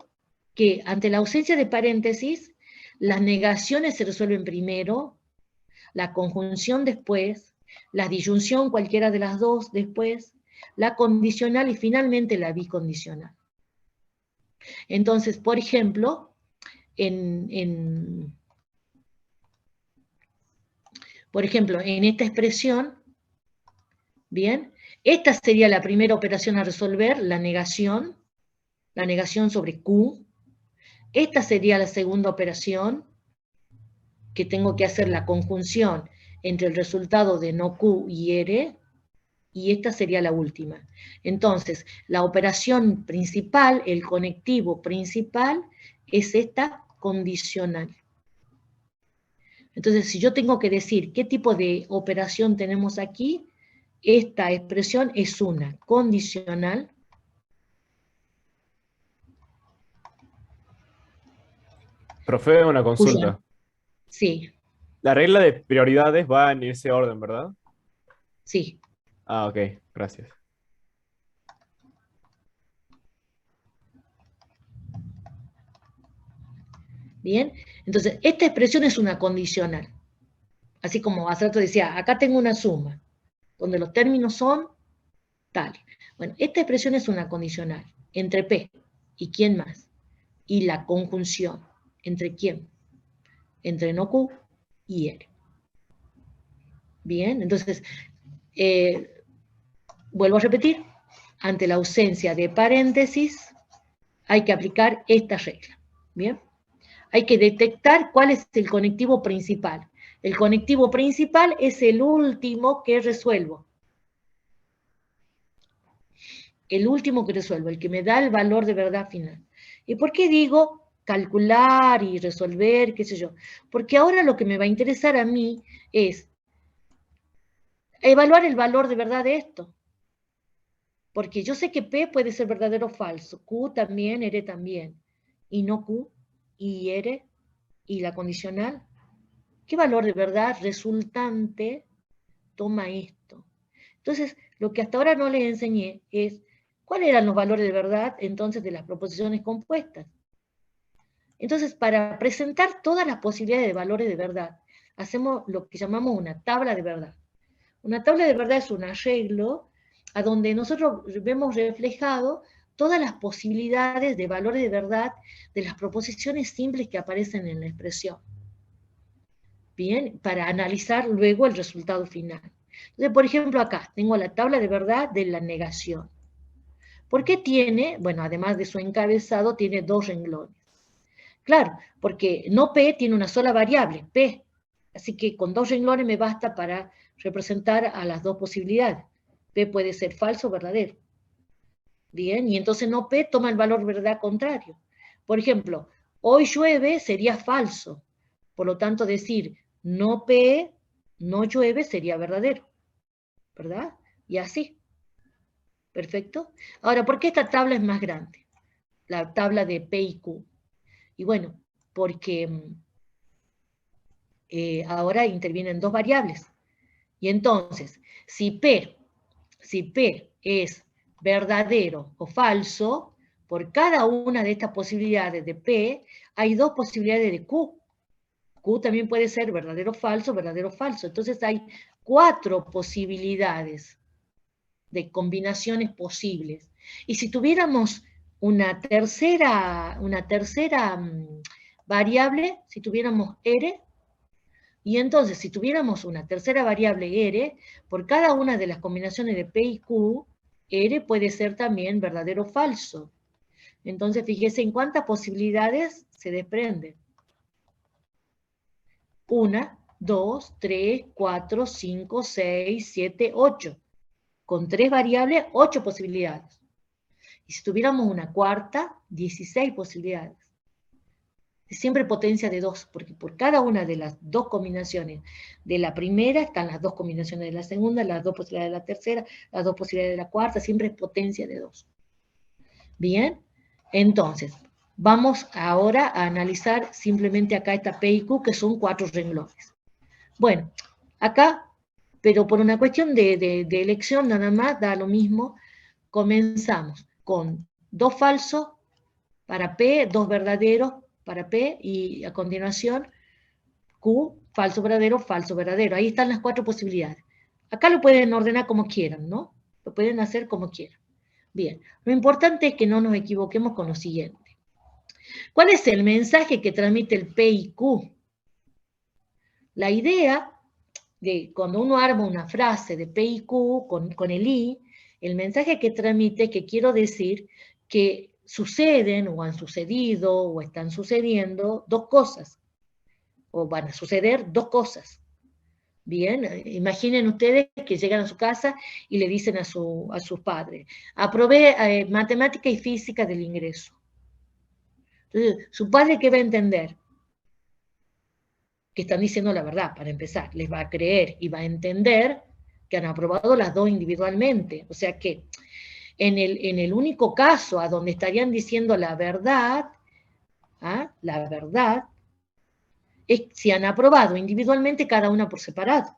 que ante la ausencia de paréntesis, las negaciones se resuelven primero, la conjunción después, la disyunción cualquiera de las dos después, la condicional y finalmente la bicondicional. Entonces, por ejemplo, por ejemplo, en esta expresión, bien, esta sería la primera operación a resolver, la negación sobre Q. Esta sería la segunda operación, que tengo que hacer la conjunción entre el resultado de no Q y R, y esta sería la última. Entonces, la operación principal, el conectivo principal, es esta condicional. Entonces, si yo tengo que decir qué tipo de operación tenemos aquí, esta expresión es una condicional. Profe, una consulta. Sí. La regla de prioridades va en ese orden, ¿verdad? Sí. Ah, ok, gracias. Bien, entonces esta expresión es una condicional. Así como hace rato decía, acá tengo una suma, donde los términos son tales. Bueno, esta expresión es una condicional, entre P y quién más. Y la conjunción, ¿entre quién? Entre no Q y R. Bien, entonces, vuelvo a repetir, ante la ausencia de paréntesis, hay que aplicar esta regla. Bien, hay que detectar cuál es el conectivo principal. El conectivo principal es el último que resuelvo. El último que resuelvo, el que me da el valor de verdad final. ¿Y por qué digo calcular y resolver, qué sé yo? Porque ahora lo que me va a interesar a mí es evaluar el valor de verdad de esto. Porque yo sé que P puede ser verdadero o falso, Q también, R también, y no Q, y R, y la condicional. ¿Qué valor de verdad resultante toma esto? Entonces, lo que hasta ahora no les enseñé es cuáles eran los valores de verdad entonces de las proposiciones compuestas. Entonces, para presentar todas las posibilidades de valores de verdad, hacemos lo que llamamos una tabla de verdad. Una tabla de verdad es un arreglo a donde nosotros vemos reflejado todas las posibilidades de valores de verdad de las proposiciones simples que aparecen en la expresión. Bien, para analizar luego el resultado final. Entonces, por ejemplo, acá tengo la tabla de verdad de la negación. ¿Por qué tiene, bueno, además de su encabezado, tiene 2 renglones? Claro, porque no P tiene una sola variable, P. Así que con 2 renglones me basta para representar a las 2 posibilidades. P puede ser falso o verdadero. Bien, y entonces no P toma el valor verdad contrario. Por ejemplo, hoy llueve sería falso. Por lo tanto, decir no P, no llueve sería verdadero. ¿Verdad? Y así. ¿Perfecto? Ahora, ¿por qué esta tabla es más grande? La tabla de P y Q. Y bueno, porque ahora intervienen 2 variables. Y entonces, si P es verdadero o falso, por cada una de estas posibilidades de P, hay 2 posibilidades de Q. Q también puede ser verdadero o falso, verdadero o falso. Entonces hay 4 posibilidades de combinaciones posibles. Y si tuviéramos una tercera variable, si tuviéramos R, y entonces si tuviéramos una tercera variable R, por cada una de las combinaciones de P y Q, R puede ser también verdadero o falso. Entonces fíjese en cuántas posibilidades se desprende. 1, 2, 3, 4, 5, 6, 7, 8. Con 3 variables, 8 posibilidades. Y si tuviéramos una cuarta, 16 posibilidades. Siempre potencia de 2, porque por cada una de las 2 combinaciones de la primera están las 2 combinaciones de la segunda, las 2 posibilidades de la tercera, las 2 posibilidades de la cuarta, siempre es potencia de 2. Bien, entonces, vamos ahora a analizar simplemente acá esta P y Q, que son 4 renglones. Bueno, acá, pero por una cuestión de elección nada más, da lo mismo, comenzamos con 2 falsos para P, 2 verdaderos para P, y a continuación Q, falso, verdadero. Ahí están las 4 posibilidades. Acá lo pueden ordenar como quieran, ¿no? Lo pueden hacer como quieran. Bien, lo importante es que no nos equivoquemos con lo siguiente. ¿Cuál es el mensaje que transmite el P y Q? La idea de cuando uno arma una frase de P y Q con el I, el mensaje que transmite es que quiero decir que suceden o han sucedido o están sucediendo 2 cosas, o van a suceder 2 cosas. Bien, imaginen ustedes que llegan a su casa y le dicen a sus padres, aprobé matemática y física del ingreso. Entonces, su padre, ¿qué va a entender? Que están diciendo la verdad, para empezar. Les va a creer y va a entender que han aprobado las 2 individualmente. O sea que en el único caso a donde estarían diciendo la verdad, es si han aprobado individualmente cada una por separado.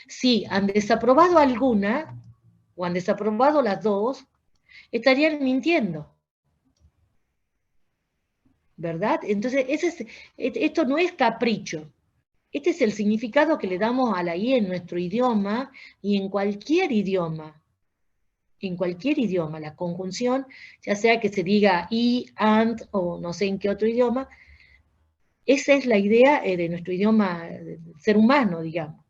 Si han desaprobado alguna, o han desaprobado las 2, estarían mintiendo. ¿Verdad? Entonces, esto no es capricho. Este es el significado que le damos a la I en nuestro idioma y en cualquier idioma. En cualquier idioma, la conjunción, ya sea que se diga y, and, o no sé en qué otro idioma, esa es la idea de nuestro idioma, del ser humano, digamos.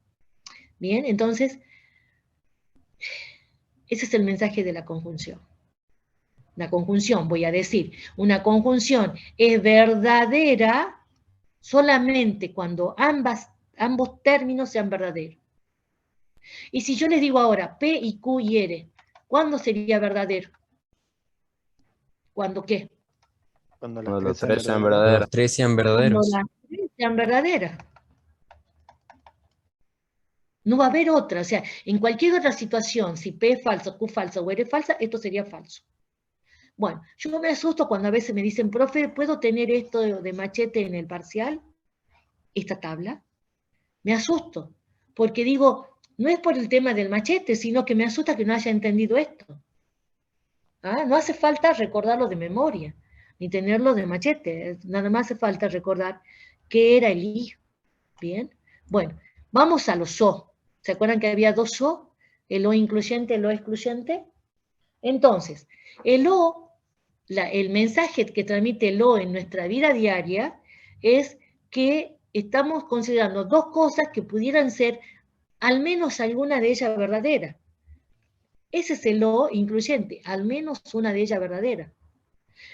Bien, entonces, ese es el mensaje de la conjunción. La conjunción, voy a decir, una conjunción es verdadera solamente cuando ambos términos sean verdaderos. Y si yo les digo ahora P y Q y R, ¿cuándo sería verdadero? ¿Cuándo qué? Cuando Cuando las los 3 3 sean verdaderas. verdaderos. Los 3 sean Cuando verdaderos. las tres sean verdaderas. No va a haber otra, o sea, en cualquier otra situación, si P es falso, Q falsa o R es falsa, esto sería falso. Bueno, yo me asusto cuando a veces me dicen, profe, ¿puedo tener esto de machete en el parcial? Esta tabla. Me asusto, porque digo, no es por el tema del machete, sino que me asusta que no haya entendido esto. No hace falta recordarlo de memoria, ni tenerlo de machete, nada más hace falta recordar qué era el I. Bien, bueno, vamos a los O. ¿Se acuerdan que había 2 O? El O incluyente, el O excluyente. Entonces, el O, el mensaje que transmite el O en nuestra vida diaria es que estamos considerando dos cosas que pudieran ser al menos alguna de ellas verdadera. Ese es el O incluyente, al menos una de ellas verdadera.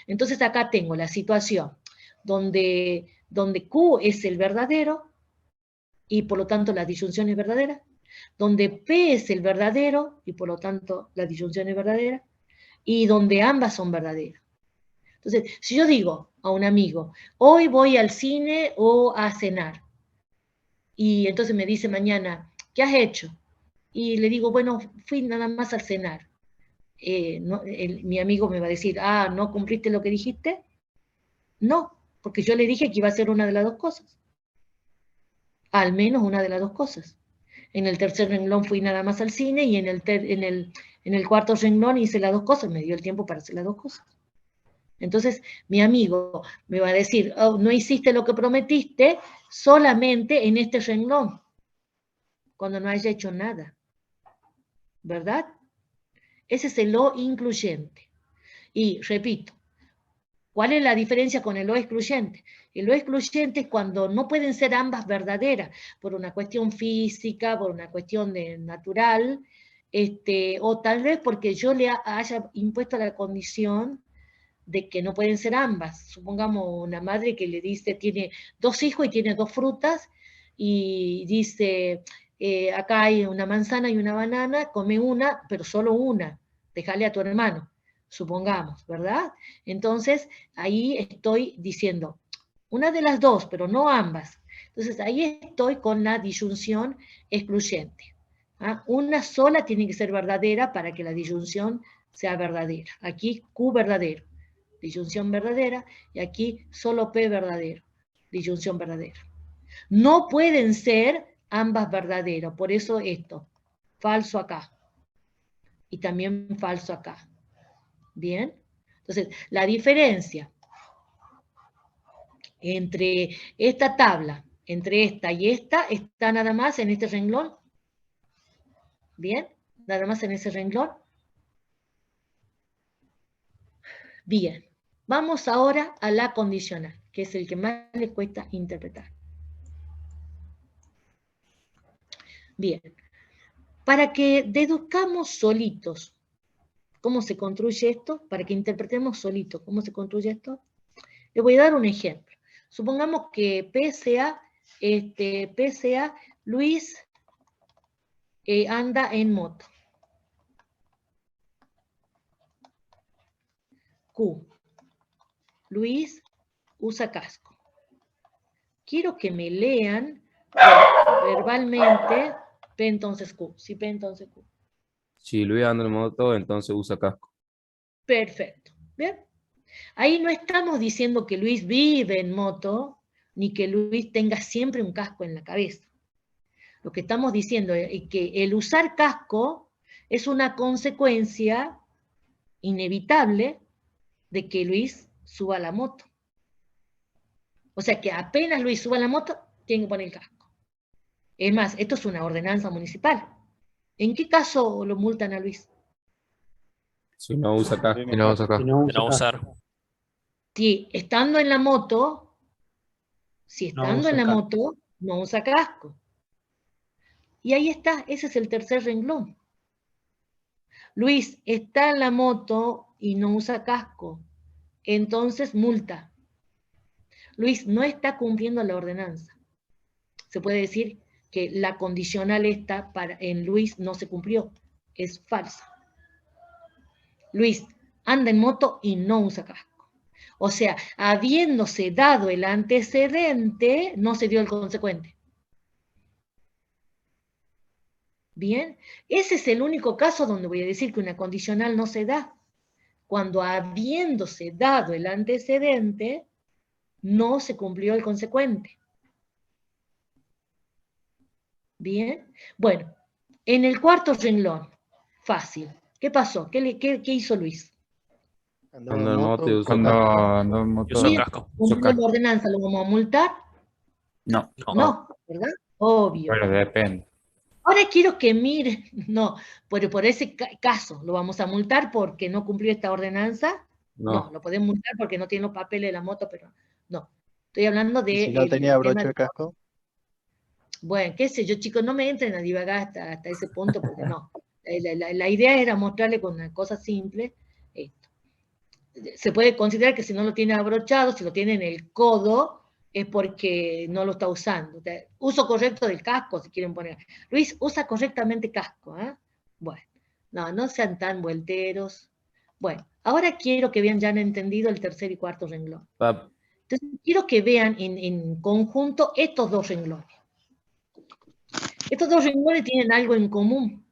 Entonces acá tengo la situación donde Q es el verdadero y por lo tanto la disyunción es verdadera, donde P es el verdadero y por lo tanto la disyunción es verdadera, y donde ambas son verdaderas. Entonces, si yo digo a un amigo, hoy voy al cine o a cenar, y entonces me dice mañana, ¿qué has hecho? Y le digo, bueno, fui nada más al cenar. Mi amigo me va a decir, ah, ¿no cumpliste lo que dijiste? No, porque yo le dije que iba a ser una de las dos cosas. Al menos una de las dos cosas. En el tercer renglón fui nada más al cine y en el cuarto renglón hice las dos cosas, me dio el tiempo para hacer las dos cosas. Entonces, mi amigo me va a decir, oh, no hiciste lo que prometiste solamente en este renglón, cuando no haya hecho nada. ¿Verdad? Ese es el O incluyente. Y repito, ¿cuál es la diferencia con el O excluyente? El O excluyente es cuando no pueden ser ambas verdaderas, por una cuestión física, por una cuestión natural, o tal vez porque yo le haya impuesto la condición de que no pueden ser ambas. Supongamos una madre que le dice, tiene 2 hijos y tiene 2 frutas, y dice, acá hay una manzana y una banana, come una, pero solo una, déjale a tu hermano, supongamos, ¿verdad? Entonces, ahí estoy diciendo, una de las dos, pero no ambas. Entonces, ahí estoy con la disyunción excluyente. ¿Ah? Una sola tiene que ser verdadera para que la disyunción sea verdadera. Aquí Q verdadero, disyunción verdadera, y aquí solo P verdadero, disyunción verdadera. No pueden ser ambas verdaderas, por eso esto, falso acá, y también falso acá. ¿Bien? Entonces, la diferencia entre esta tabla, entre esta y esta, está nada más en este renglón. ¿Bien? Nada más en ese renglón. Bien. Vamos ahora a la condicional, que es el que más les cuesta interpretar. Bien. Para que deduzcamos solitos cómo se construye esto, para que interpretemos solitos cómo se construye esto, les voy a dar un ejemplo. Supongamos que P sea Luis anda en moto. Q. Luis usa casco. Quiero que me lean verbalmente P entonces Q. Si P entonces Q. Si Luis anda en moto, entonces usa casco. Perfecto. ¿Bien? Ahí no estamos diciendo que Luis vive en moto, ni que Luis tenga siempre un casco en la cabeza. Lo que estamos diciendo es que el usar casco es una consecuencia inevitable de que Luis suba a la moto. O sea que apenas Luis suba a la moto, tiene que poner el casco. Es más, esto es una ordenanza municipal. ¿En qué caso lo multan a Luis? Si no usa casco. Y no usa Si casco. no De no usa usar. Si estando en la moto, No usa casco. no usa casco. Y ahí está, ese es el tercer renglón. Luis está en la moto y no usa casco, entonces multa. Luis no está cumpliendo la ordenanza. Se puede decir que la condicional esta en Luis no se cumplió, es falsa. Luis anda en moto y no usa casco. O sea, habiéndose dado el antecedente, no se dio el consecuente. Bien, ese es el único caso donde voy a decir que una condicional no se da. Cuando habiéndose dado el antecedente, no se cumplió el consecuente. Bien, bueno, en el cuarto renglón, fácil. ¿Qué pasó? ¿Qué hizo Luis? Andaba Anda en en moto y moto. usa Cuando casco. ando en Y moto. usa Bien, casco. ¿cumplió la ordenanza? ¿Lo vamos a multar? No. No. No, ¿verdad? Obvio. Pero depende. Ahora quiero que miren, no, por ese caso, ¿lo vamos a multar porque no cumplió esta ordenanza? No, No, lo podemos multar porque no tiene los papeles de la moto, pero no. Estoy hablando Y de si no tenía tema broche de casco, bueno, qué sé yo, chicos, no me entren a divagar hasta ese punto, porque no. La idea era mostrarle con una cosa simple esto. Se puede considerar que si no lo tiene abrochado, si lo tiene en el codo, es porque no lo está usando. O sea, uso correcto del casco, si quieren poner. Luis, usa correctamente casco, ¿eh? Bueno, no sean tan vuelteros. Bueno, ahora quiero que vean, ya han entendido el tercer y cuarto renglón. pap, Entonces, quiero que vean en conjunto estos dos renglones. Estos dos renglones tienen algo en común,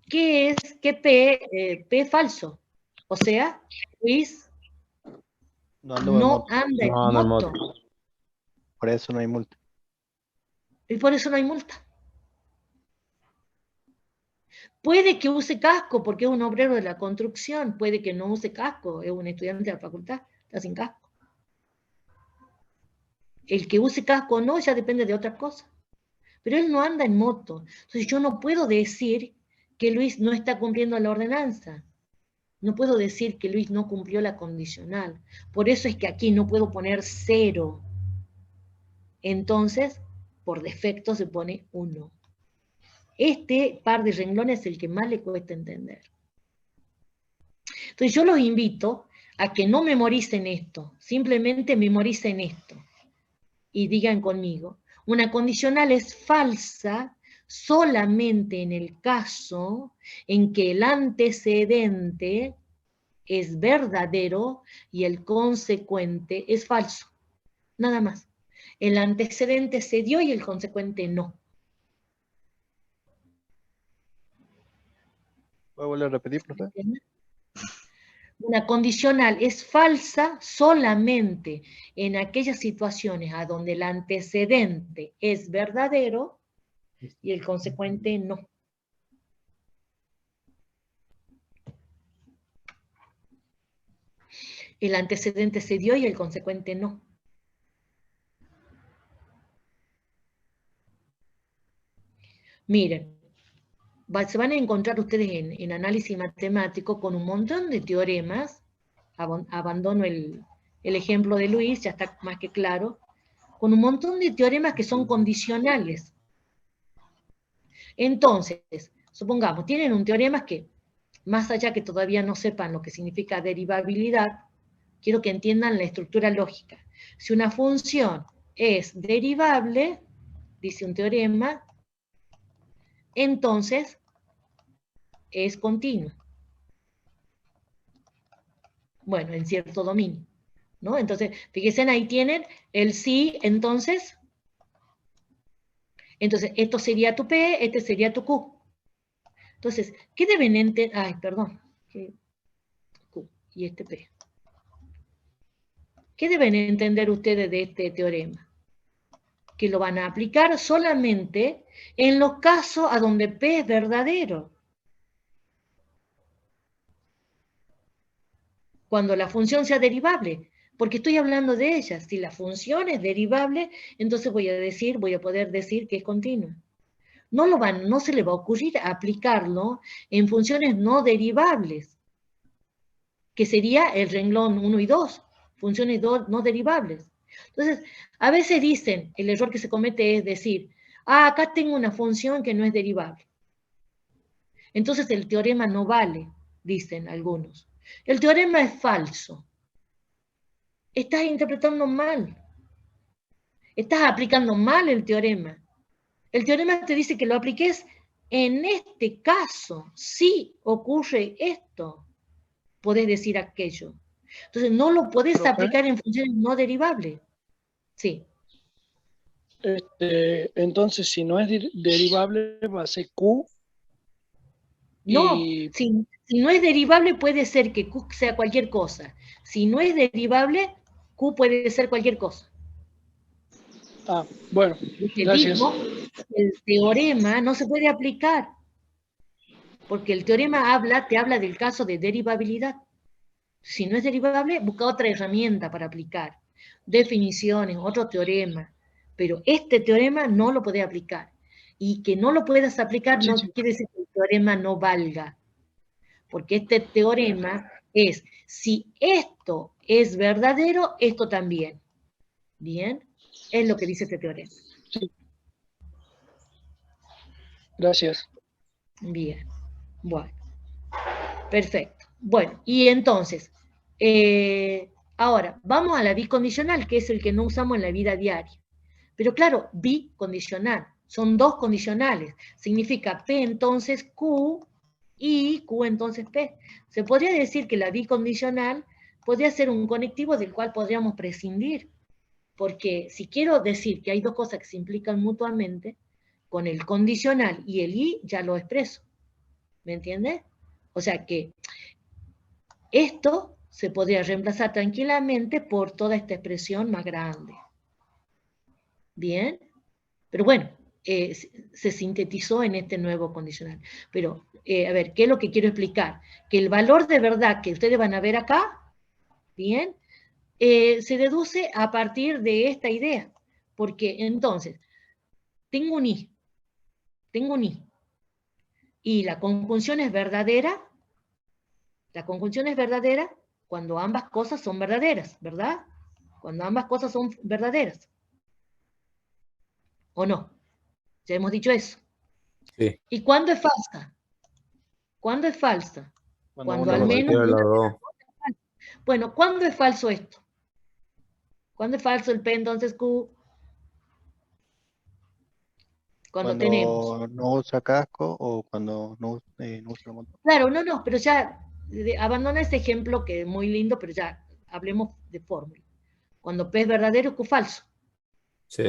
que es que P es falso. O sea, Luis no anduvo en no moto. anda en no anda en moto. moto. Por eso no hay multa. Y por eso no hay multa. Puede que use casco porque es un obrero de la construcción, puede que no use casco, es un estudiante de la facultad, está sin casco. El que use casco o no ya depende de otras cosas. Pero él no anda en moto. Entonces yo no puedo decir que Luis no está cumpliendo la ordenanza. No puedo decir que Luis no cumplió la condicional. Por eso es que aquí no puedo poner 0. Entonces, por defecto se pone 1. Este par de renglones es el que más le cuesta entender. Entonces yo los invito a que no memoricen esto, simplemente memoricen esto. Y digan conmigo, una condicional es falsa solamente en el caso en que el antecedente es verdadero y el consecuente es falso. Nada más. El antecedente se dio y el consecuente no. ¿Puedo volver a repetir, profe? Una condicional es falsa solamente en aquellas situaciones a donde el antecedente es verdadero y el consecuente no. El antecedente se dio y el consecuente no. Miren, se van a encontrar ustedes en análisis matemático con un montón de teoremas, abandono el ejemplo de Luis, ya está más que claro, con un montón de teoremas que son condicionales. Entonces, supongamos, tienen un teorema que, más allá que todavía no sepan lo que significa derivabilidad, quiero que entiendan la estructura lógica. Si una función es derivable, dice un teorema, entonces es continua. Bueno, en cierto dominio, ¿no? Entonces, fíjense, ahí tienen el sí, entonces esto sería tu P, este sería tu Q. Entonces, ¿qué deben entender? Ay, perdón. Q y este P. ¿Qué deben entender ustedes de este teorema? Que lo van a aplicar solamente en los casos a donde P es verdadero. Cuando la función sea derivable, porque estoy hablando de ella. Si la función es derivable, entonces voy a poder decir que es continua. No se le va a ocurrir aplicarlo en funciones no derivables, que sería el renglón 1 y 2, funciones no derivables. Entonces, a veces dicen, el error que se comete es decir, acá tengo una función que no es derivable. Entonces el teorema no vale, dicen algunos. El teorema es falso. Estás interpretando mal. Estás aplicando mal el teorema. El teorema te dice que lo apliques en este caso. Si ocurre esto, podés decir aquello. Entonces no lo podés aplicar en funciones no derivables. Sí. Entonces, si no es derivable, va a ser Q. No, si no es derivable puede ser que Q sea cualquier cosa. Si no es derivable, Q puede ser cualquier cosa. Ah, bueno, gracias. Digo, el teorema no se puede aplicar, porque el teorema te habla del caso de derivabilidad. Si no es derivable, busca otra herramienta para aplicar. Definiciones, otro teorema. Pero este teorema no lo podés aplicar. y que no lo puedas aplicar Sí, no sí. quiere decir que el teorema no valga. Porque este teorema es, si esto es verdadero, esto también. ¿Bien? Es lo que dice este teorema. Sí. Gracias. Bien. Bueno. Perfecto. Bueno, y entonces, ahora, vamos a la bicondicional, que es el que no usamos en la vida diaria. Pero claro, bicondicional. Son dos condicionales. Significa P entonces Q y Q entonces P. Se podría decir que la bicondicional podría ser un conectivo del cual podríamos prescindir. Porque si quiero decir que hay dos cosas que se implican mutuamente, con el condicional y el y ya lo expreso. ¿Me entiendes? O sea que esto se podría reemplazar tranquilamente por toda esta expresión más grande. ¿Bien? Pero bueno, se sintetizó en este nuevo condicional. Pero, a ver, ¿qué es lo que quiero explicar? Que el valor de verdad que ustedes van a ver acá, ¿bien? Se deduce a partir de esta idea. Porque entonces, tengo un i, y la conjunción es verdadera. La conjunción es verdadera cuando ambas cosas son verdaderas, ¿verdad? Cuando ambas cosas son verdaderas. ¿O no? Ya hemos dicho eso. Sí. ¿Y cuándo es falsa? ¿Cuándo es falsa? Cuando uno al no se- menos Cualquiera de una los de dos. las cosas es falsa. Bueno, ¿cuándo es falso esto? ¿Cuándo es falso el P entonces Q? Cuando tenemos. Cuando no usa casco o cuando no usa el motor. Claro, no, pero ya abandona ese ejemplo que es muy lindo, pero ya hablemos de fórmula. Cuando P es verdadero, Q falso. Sí.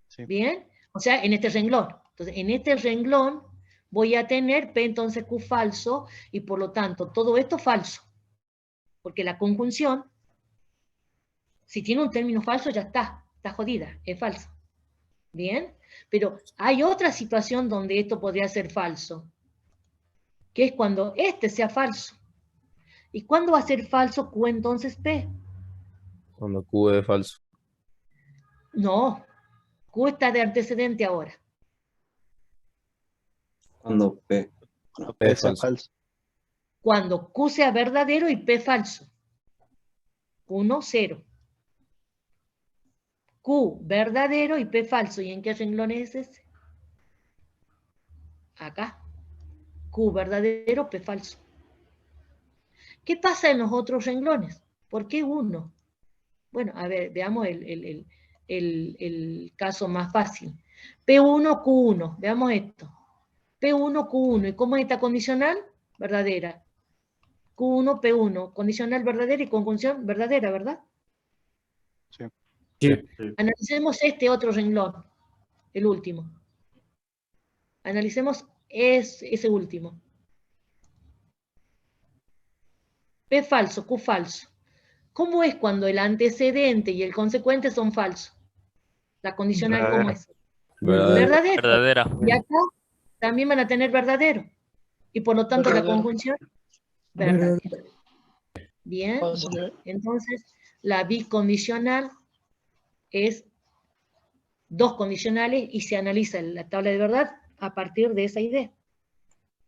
Sí. ¿Bien? O sea, en este renglón. Entonces, en este renglón voy a tener P entonces Q falso y por lo tanto todo esto falso. Porque la conjunción, si tiene un término falso, ya está jodida, es falsa. ¿Bien? Pero hay otra situación donde esto podría ser falso, que es cuando este sea falso. ¿Y cuándo va a ser falso Q entonces P? Cuando Q es falso. No, Q está de antecedente ahora. Cuando P. Cuando P P sea falso. falso. Cuando Q sea verdadero y P falso. 1, 0. Q verdadero y P falso. ¿Y en qué renglón es ese? Acá. Q verdadero, P falso. ¿Qué pasa en los otros renglones? ¿Por qué 1? Bueno, a ver, veamos el caso más fácil. P1, Q1. Veamos esto. P1, Q1. ¿Y cómo es esta condicional? Verdadera. Q1, P1. Condicional verdadera y conjunción verdadera, ¿verdad? Sí. Sí. Analicemos este otro renglón, el último. Analicemos ese último. P falso, Q falso. ¿Cómo es cuando el antecedente y el consecuente son falsos? La condicional, ¿cómo es? Verdadero. Verdadero. Verdadera. Y acá también van a tener verdadero. Y por lo tanto la Verdadero. conjunción, verdadera. Bien. Falso. Entonces, la bicondicional es dos condicionales y se analiza la tabla de verdad a partir de esa idea.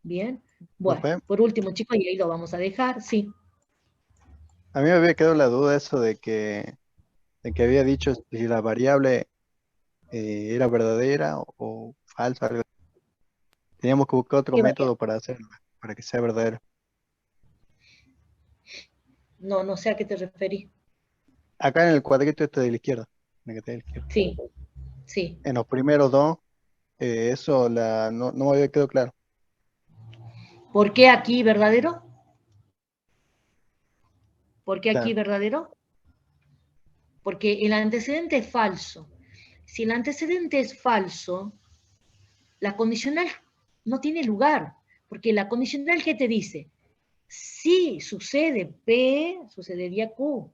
Bien. Bueno, Profe, por último, chicos, y ahí lo vamos a dejar, sí. a mí me había quedado la duda eso de que había dicho si la variable era verdadera o falsa. Algo. Teníamos que buscar otro ¿Qué método para hacerlo, para que sea verdadero. No sé a qué te referís. Acá en el cuadrito este de la izquierda, en el que está de la izquierda. Sí, sí. En los primeros dos, eso no me había quedado claro. ¿Por qué aquí verdadero? ¿Por qué aquí Claro. verdadero? Porque el antecedente es falso. Si el antecedente es falso, la condicional no tiene lugar. Porque la condicional, ¿qué te dice? Si sucede P, sucedería Q.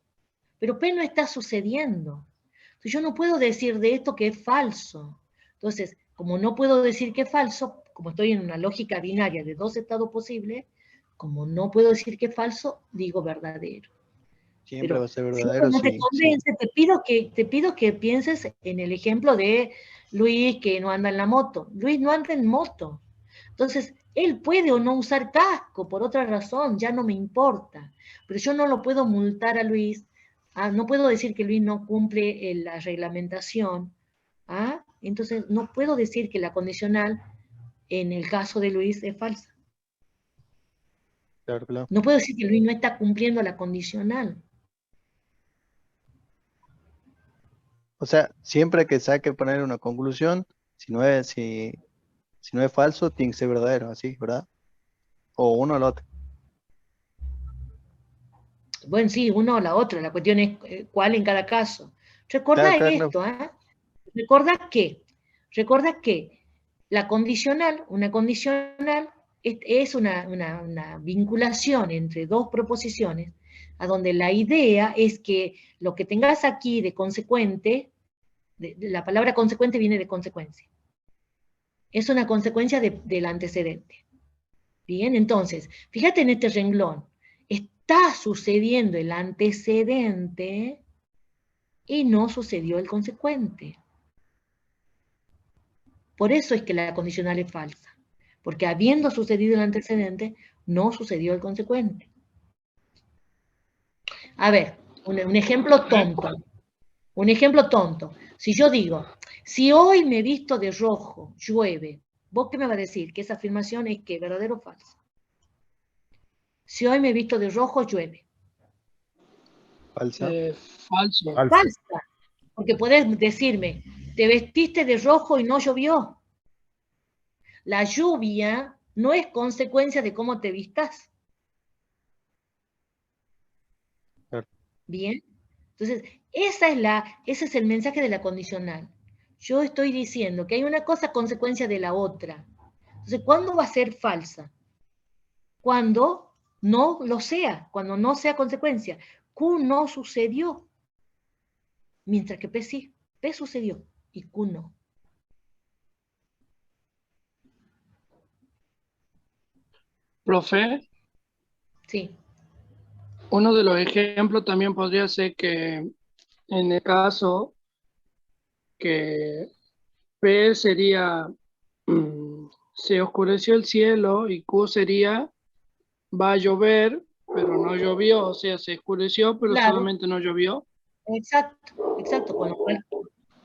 Pero P no está sucediendo. Entonces yo no puedo decir de esto que es falso. Entonces, como no puedo decir que es falso, como estoy en una lógica binaria de dos estados posibles, como no puedo decir que es falso, digo verdadero. Siempre Pero va a ser si verdadero eso no te si, convence, te pido que pienses en el ejemplo de Luis que no anda en la moto. Luis no anda en moto. Entonces, él puede o no usar casco por otra razón, ya no me importa. Pero yo no lo puedo multar a Luis. No puedo decir que Luis no cumple la reglamentación. Entonces, no puedo decir que la condicional en el caso de Luis es falsa. claro, claro. No puedo decir que Luis no está cumpliendo la condicional. O sea, siempre que saque poner una conclusión, si no es, si no es falso, tiene que ser verdadero, así, ¿verdad? O uno o el otro. Bueno, sí, uno o la otra, la cuestión es cuál en cada caso. Claro, Recordá claro, claro. esto, recordá que la condicional, una condicional es una vinculación entre dos proposiciones, a donde la idea es que lo que tengas aquí de consecuente, la palabra consecuente viene de consecuencia. Es una consecuencia del antecedente. Bien, entonces, fíjate en este renglón. Está sucediendo el antecedente y no sucedió el consecuente. Por eso es que la condicional es falsa. Porque habiendo sucedido el antecedente, no sucedió el consecuente. A ver, un ejemplo tonto. Un ejemplo tonto. Si yo digo, si hoy me visto de rojo, llueve, ¿vos qué me vas a decir? Que esa afirmación es que verdadero o falso. Si hoy me visto de rojo, llueve. Falsa. Falso. Falso. Falsa. Porque podés decirme, te vestiste de rojo y no llovió. La lluvia no es consecuencia de cómo te vistas. Claro. Bien. Entonces, ese es el mensaje de la condicional. Yo estoy diciendo que hay una cosa consecuencia de la otra. Entonces, ¿cuándo va a ser falsa? Cuando no lo sea, cuando no sea consecuencia. Q no sucedió, mientras que P sí. P sucedió y Q no. Profe, Sí. uno de los ejemplos también podría ser que en el caso que P sería se oscureció el cielo y Q sería va a llover, pero no llovió, o sea, se oscureció, pero Claro, solamente no llovió. exacto. Con lo cual,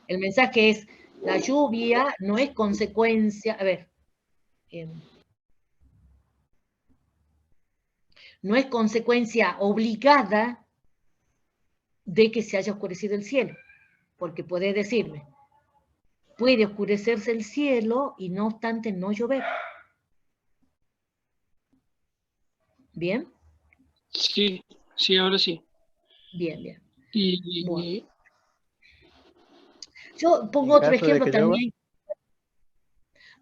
el mensaje es, la lluvia no es consecuencia, a ver, no es consecuencia obligada de que se haya oscurecido el cielo, porque puede decirme, puede oscurecerse el cielo y no obstante no llover. ¿Bien? Sí, sí, ahora sí. Bien. Y Bueno. Yo pongo En otro caso de ejemplo que llueva, también.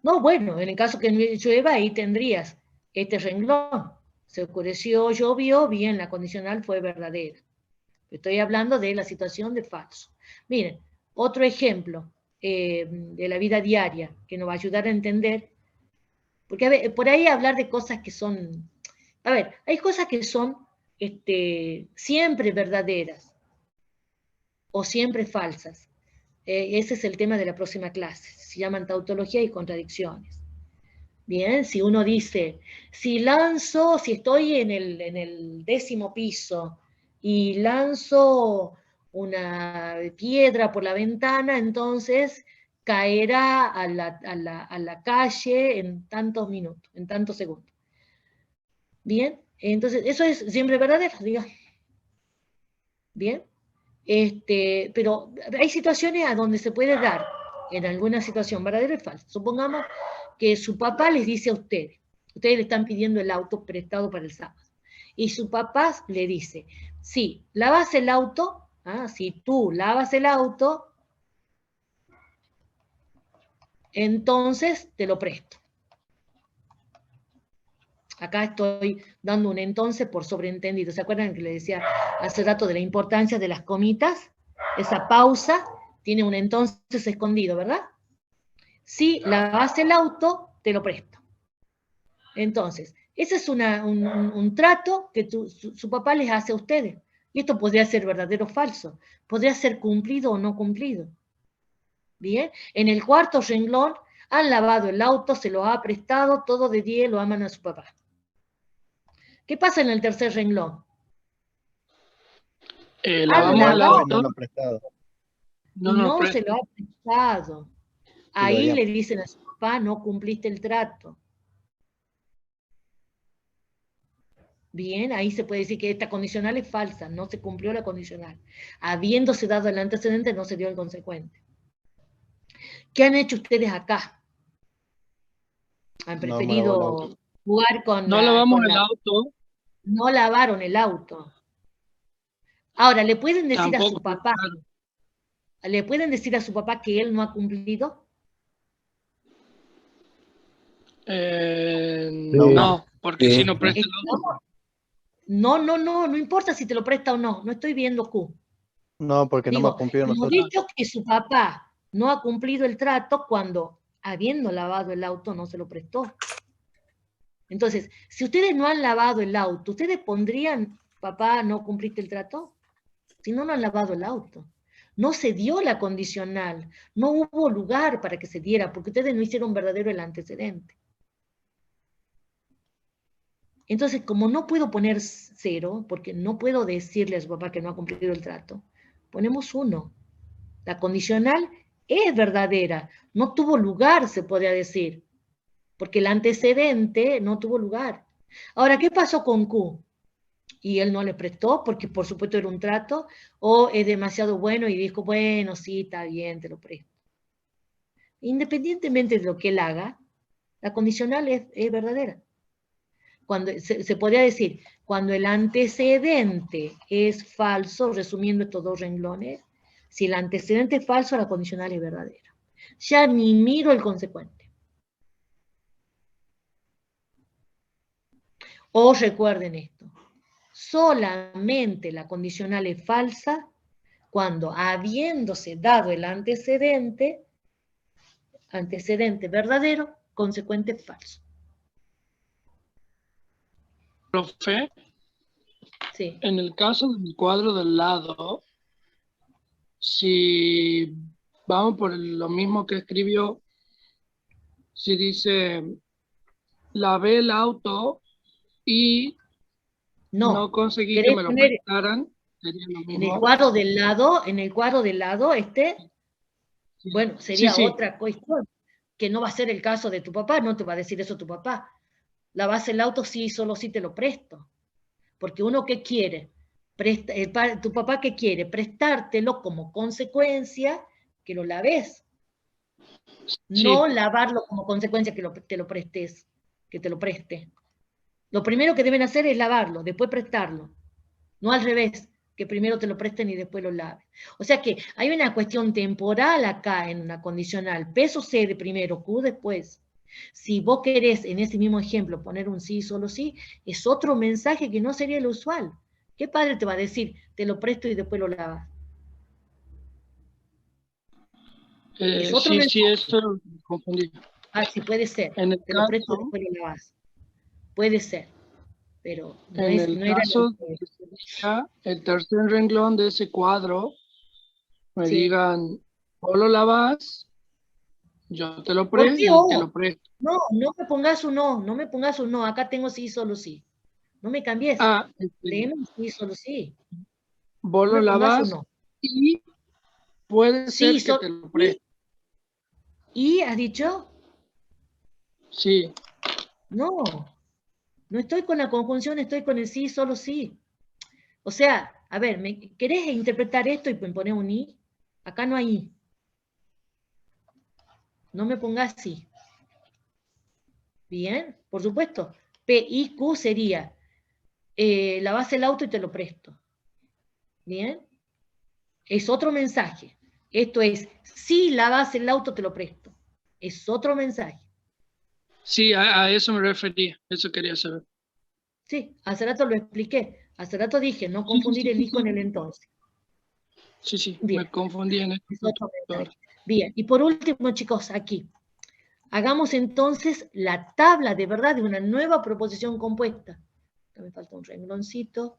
No, bueno, en el caso que llueva, ahí tendrías este renglón. Se oscureció, llovió, bien, la condicional fue verdadera. Estoy hablando de la situación de falso. Miren, otro ejemplo de la vida diaria que nos va a ayudar a entender, porque a ver, por ahí hablar de cosas que son, a ver, hay cosas que son siempre verdaderas o siempre falsas. Ese es el tema de la próxima clase. Se llaman tautología y contradicciones. Bien, si uno dice, si estoy en el 10º piso y lanzo una piedra por la ventana, entonces caerá a la calle en tantos minutos, en tantos segundos. Bien, entonces eso es siempre verdadero, digamos. Bien, pero hay situaciones a donde se puede dar en alguna situación verdadero y falso. Supongamos que su papá les dice a ustedes le están pidiendo el auto prestado para el sábado, y su papá le dice, si lavas el auto, si tú lavas el auto, entonces te lo presto. Acá estoy dando un entonces por sobreentendido. ¿Se acuerdan que le decía hace rato de la importancia de las comitas? Esa pausa tiene un entonces escondido, ¿verdad? Si lavas el auto, te lo presto. Entonces, ese es un trato que su papá les hace a ustedes. Y esto podría ser verdadero o falso. Podría ser cumplido o no cumplido. Bien. En el cuarto renglón, han lavado el auto, se lo ha prestado, todo de 10 lo aman a su papá. ¿Qué pasa en el tercer renglón? Lavamos el lavado, auto, no lo he prestado. no se lo ha prestado. Ahí había- le dicen a su papá, no cumpliste el trato. Bien, ahí se puede decir que esta condicional es falsa, no se cumplió la condicional. Habiéndose dado el antecedente, no se dio el consecuente. ¿Qué han hecho ustedes acá? Han No me lavó el preferido auto. jugar con no lavamos el auto, No lavaron el auto. Ahora, ¿le pueden decir a su tampoco. papá? ¿Le pueden decir a su papá que él no ha cumplido? No, porque Sí. si no presta el auto. No importa si te lo presta o no estoy viendo Q. No, porque no me ha Digo, cumplido hemos nosotros. dicho que su papá no ha cumplido el trato cuando, habiendo lavado el auto, no se lo prestó. Entonces, si ustedes no han lavado el auto, ¿ustedes pondrían, papá, no cumpliste el trato? Si no, no han lavado el auto. No se dio la condicional, no hubo lugar para que se diera, porque ustedes no hicieron verdadero el antecedente. Entonces, como no puedo poner 0, porque no puedo decirle a su papá que no ha cumplido el trato, ponemos 1. La condicional es verdadera, no tuvo lugar, se podría decir, porque el antecedente no tuvo lugar. Ahora, ¿qué pasó con Q? Y él no le prestó, porque por supuesto era un trato, o es demasiado bueno y dijo, bueno, sí, está bien, te lo presto. Independientemente de lo que él haga, la condicional es verdadera. Cuando, se podría decir, cuando el antecedente es falso, resumiendo estos dos renglones, si el antecedente es falso, la condicional es verdadera. Ya ni miro el consecuente. O recuerden esto, solamente la condicional es falsa cuando, habiéndose dado el antecedente verdadero, consecuente falso. Profe, Sí. en el caso del cuadro del lado, si vamos por lo mismo que escribió, si dice, lavé el auto y no conseguí que ¿Querés me lo poner prestaran, sería lo en mismo. el cuadro del lado, bueno, sería Sí. otra cuestión, que no va a ser el caso de tu papá, no te va a decir eso tu papá. Lavas el auto, sí, solo sí te lo presto. Porque uno que quiere, tu papá que quiere, prestártelo como consecuencia que lo laves. No lavarlo como consecuencia que te lo prestes, que te lo preste. Lo primero que deben hacer es lavarlo, después prestarlo. No al revés, que primero te lo presten y después lo laves. O sea que hay una cuestión temporal acá en una condicional. P sucede primero, Q después. Si vos querés en ese mismo ejemplo poner un sí, solo sí, es otro mensaje que no sería el usual. ¿Qué padre te va a decir? Te lo presto y después lo lavas. Es otro mensaje. Sí, eso confundí. Ah, sí, puede ser. En el Te lo presto y caso, después lo lavas. Puede ser. Pero no, en el no era caso lo que... que sería el tercer renglón de ese cuadro, me Sí. digan, o lo lavas, yo te lo ¿Por presto qué y o? te lo presto. No me pongas un no, no me pongas un no. Acá tengo sí, solo sí. No me cambies. Léeme sí, solo sí. Vos No lo me pongas un lavas no. y puede Sí, ser que te lo presto. ¿Y has dicho? Sí. No estoy con la conjunción, estoy con el sí, solo sí. O sea, a ver, ¿querés interpretar esto y poner un i? Acá no hay i. No me pongas sí. Bien, por supuesto. P, I, Q sería, lavas el auto y te lo presto. Bien. Es otro mensaje. Esto es, si lavas el auto, te lo presto. Es otro mensaje. Sí, a eso me refería. Eso quería saber. Sí, hace rato lo expliqué. Hace rato dije, no confundir el i con el entonces. Sí, Bien. me confundí en esto. Es otro mensaje. Bien, y por último, chicos, aquí. Hagamos entonces la tabla de verdad de una nueva proposición compuesta. Acá me falta un rengloncito.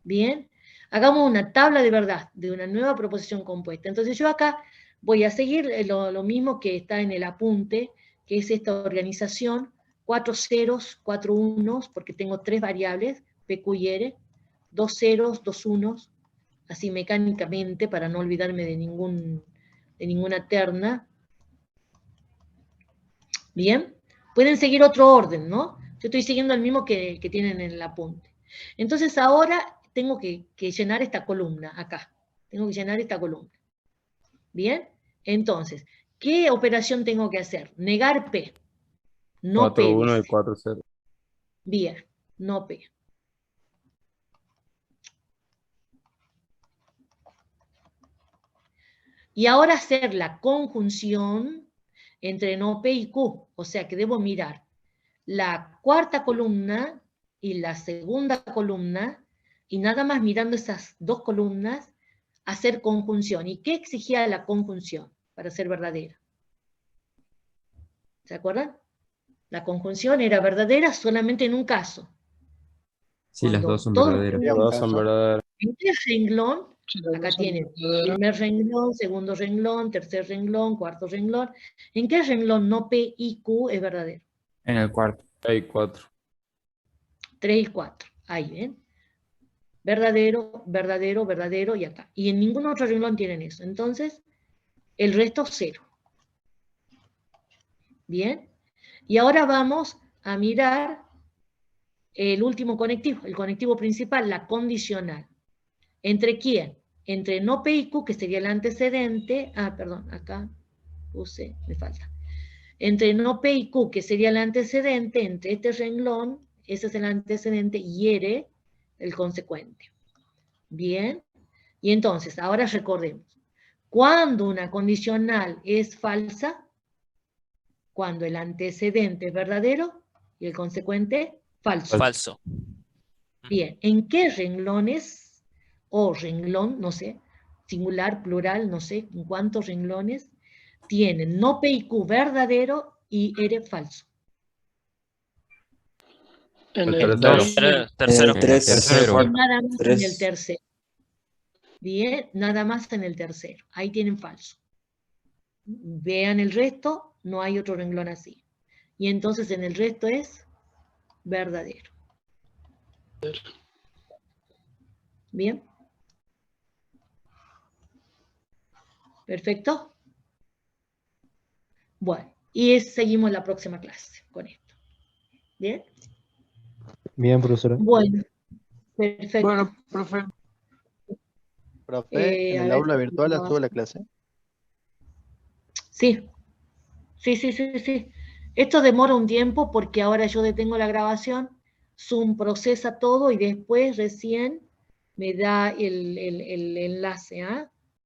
Bien. Hagamos una tabla de verdad de una nueva proposición compuesta. Entonces yo acá voy a seguir lo mismo que está en el apunte, que es esta organización, 4 ceros, 4 unos, porque tengo 3 variables, P, Q y R, 2 ceros, 2 unos, así mecánicamente, para no olvidarme de ninguna terna. Bien, pueden seguir otro orden, ¿no? Yo estoy siguiendo el mismo que tienen en el apunte. Entonces ahora tengo que llenar esta columna acá. Tengo que llenar esta columna. Bien, entonces, ¿qué operación tengo que hacer? Negar P. No P, 4-1 y dice. 4-0. Bien, no P. Y ahora hacer la conjunción entre no P y Q. O sea que debo mirar la cuarta columna y la segunda columna, y nada más mirando esas dos columnas, hacer conjunción. ¿Y qué exigía la conjunción para ser verdadera? ¿Se acuerdan? La conjunción era verdadera solamente en un caso. Sí, las Cuando dos son todos verdaderas. Había un Todas son caso. verdaderas. En el renglón, Sí, las acá dos son tienen verdaderas. primer renglón, segundo renglón, tercer renglón, cuarto renglón. ¿En qué renglón no P y Q es verdadero? En el cuarto. Hay 4. 3 y 4. Ahí ven. Verdadero, verdadero, verdadero y acá. Y en ningún otro renglón tienen eso. Entonces, el resto 0. Bien. Y ahora vamos a mirar el último conectivo, el conectivo principal, la condicional. ¿Entre quién? Entre no P y Q, que sería el antecedente. Ah, perdón, acá puse, me falta. Entre no P y Q, que sería el antecedente, entre este renglón, ese es el antecedente, y R, el consecuente. Bien. Y entonces, ahora recordemos. Cuando una condicional es falsa, cuando el antecedente es verdadero y el consecuente falso. Falso. Bien, ¿en qué renglones, o renglón, no sé, singular, plural, no sé, en cuántos renglones, tienen no P y Q verdadero y R falso? En El el tercero. Tercero. En el tercero. Nada más en el Tres. tercero. Bien, nada más en el tercero. Ahí tienen falso. Vean el resto, no hay otro renglón así. Y entonces en el resto es verdadero. Bien. Perfecto. Bueno, y seguimos la próxima clase con esto. Bien. Bien, profesora. Bueno, perfecto. Bueno, profe, Profe, en A el ver aula si virtual puedo estuvo la hacer. clase. Sí. Sí. Esto demora un tiempo porque ahora yo detengo la grabación, Zoom procesa todo y después recién me da el enlace, ¿ah?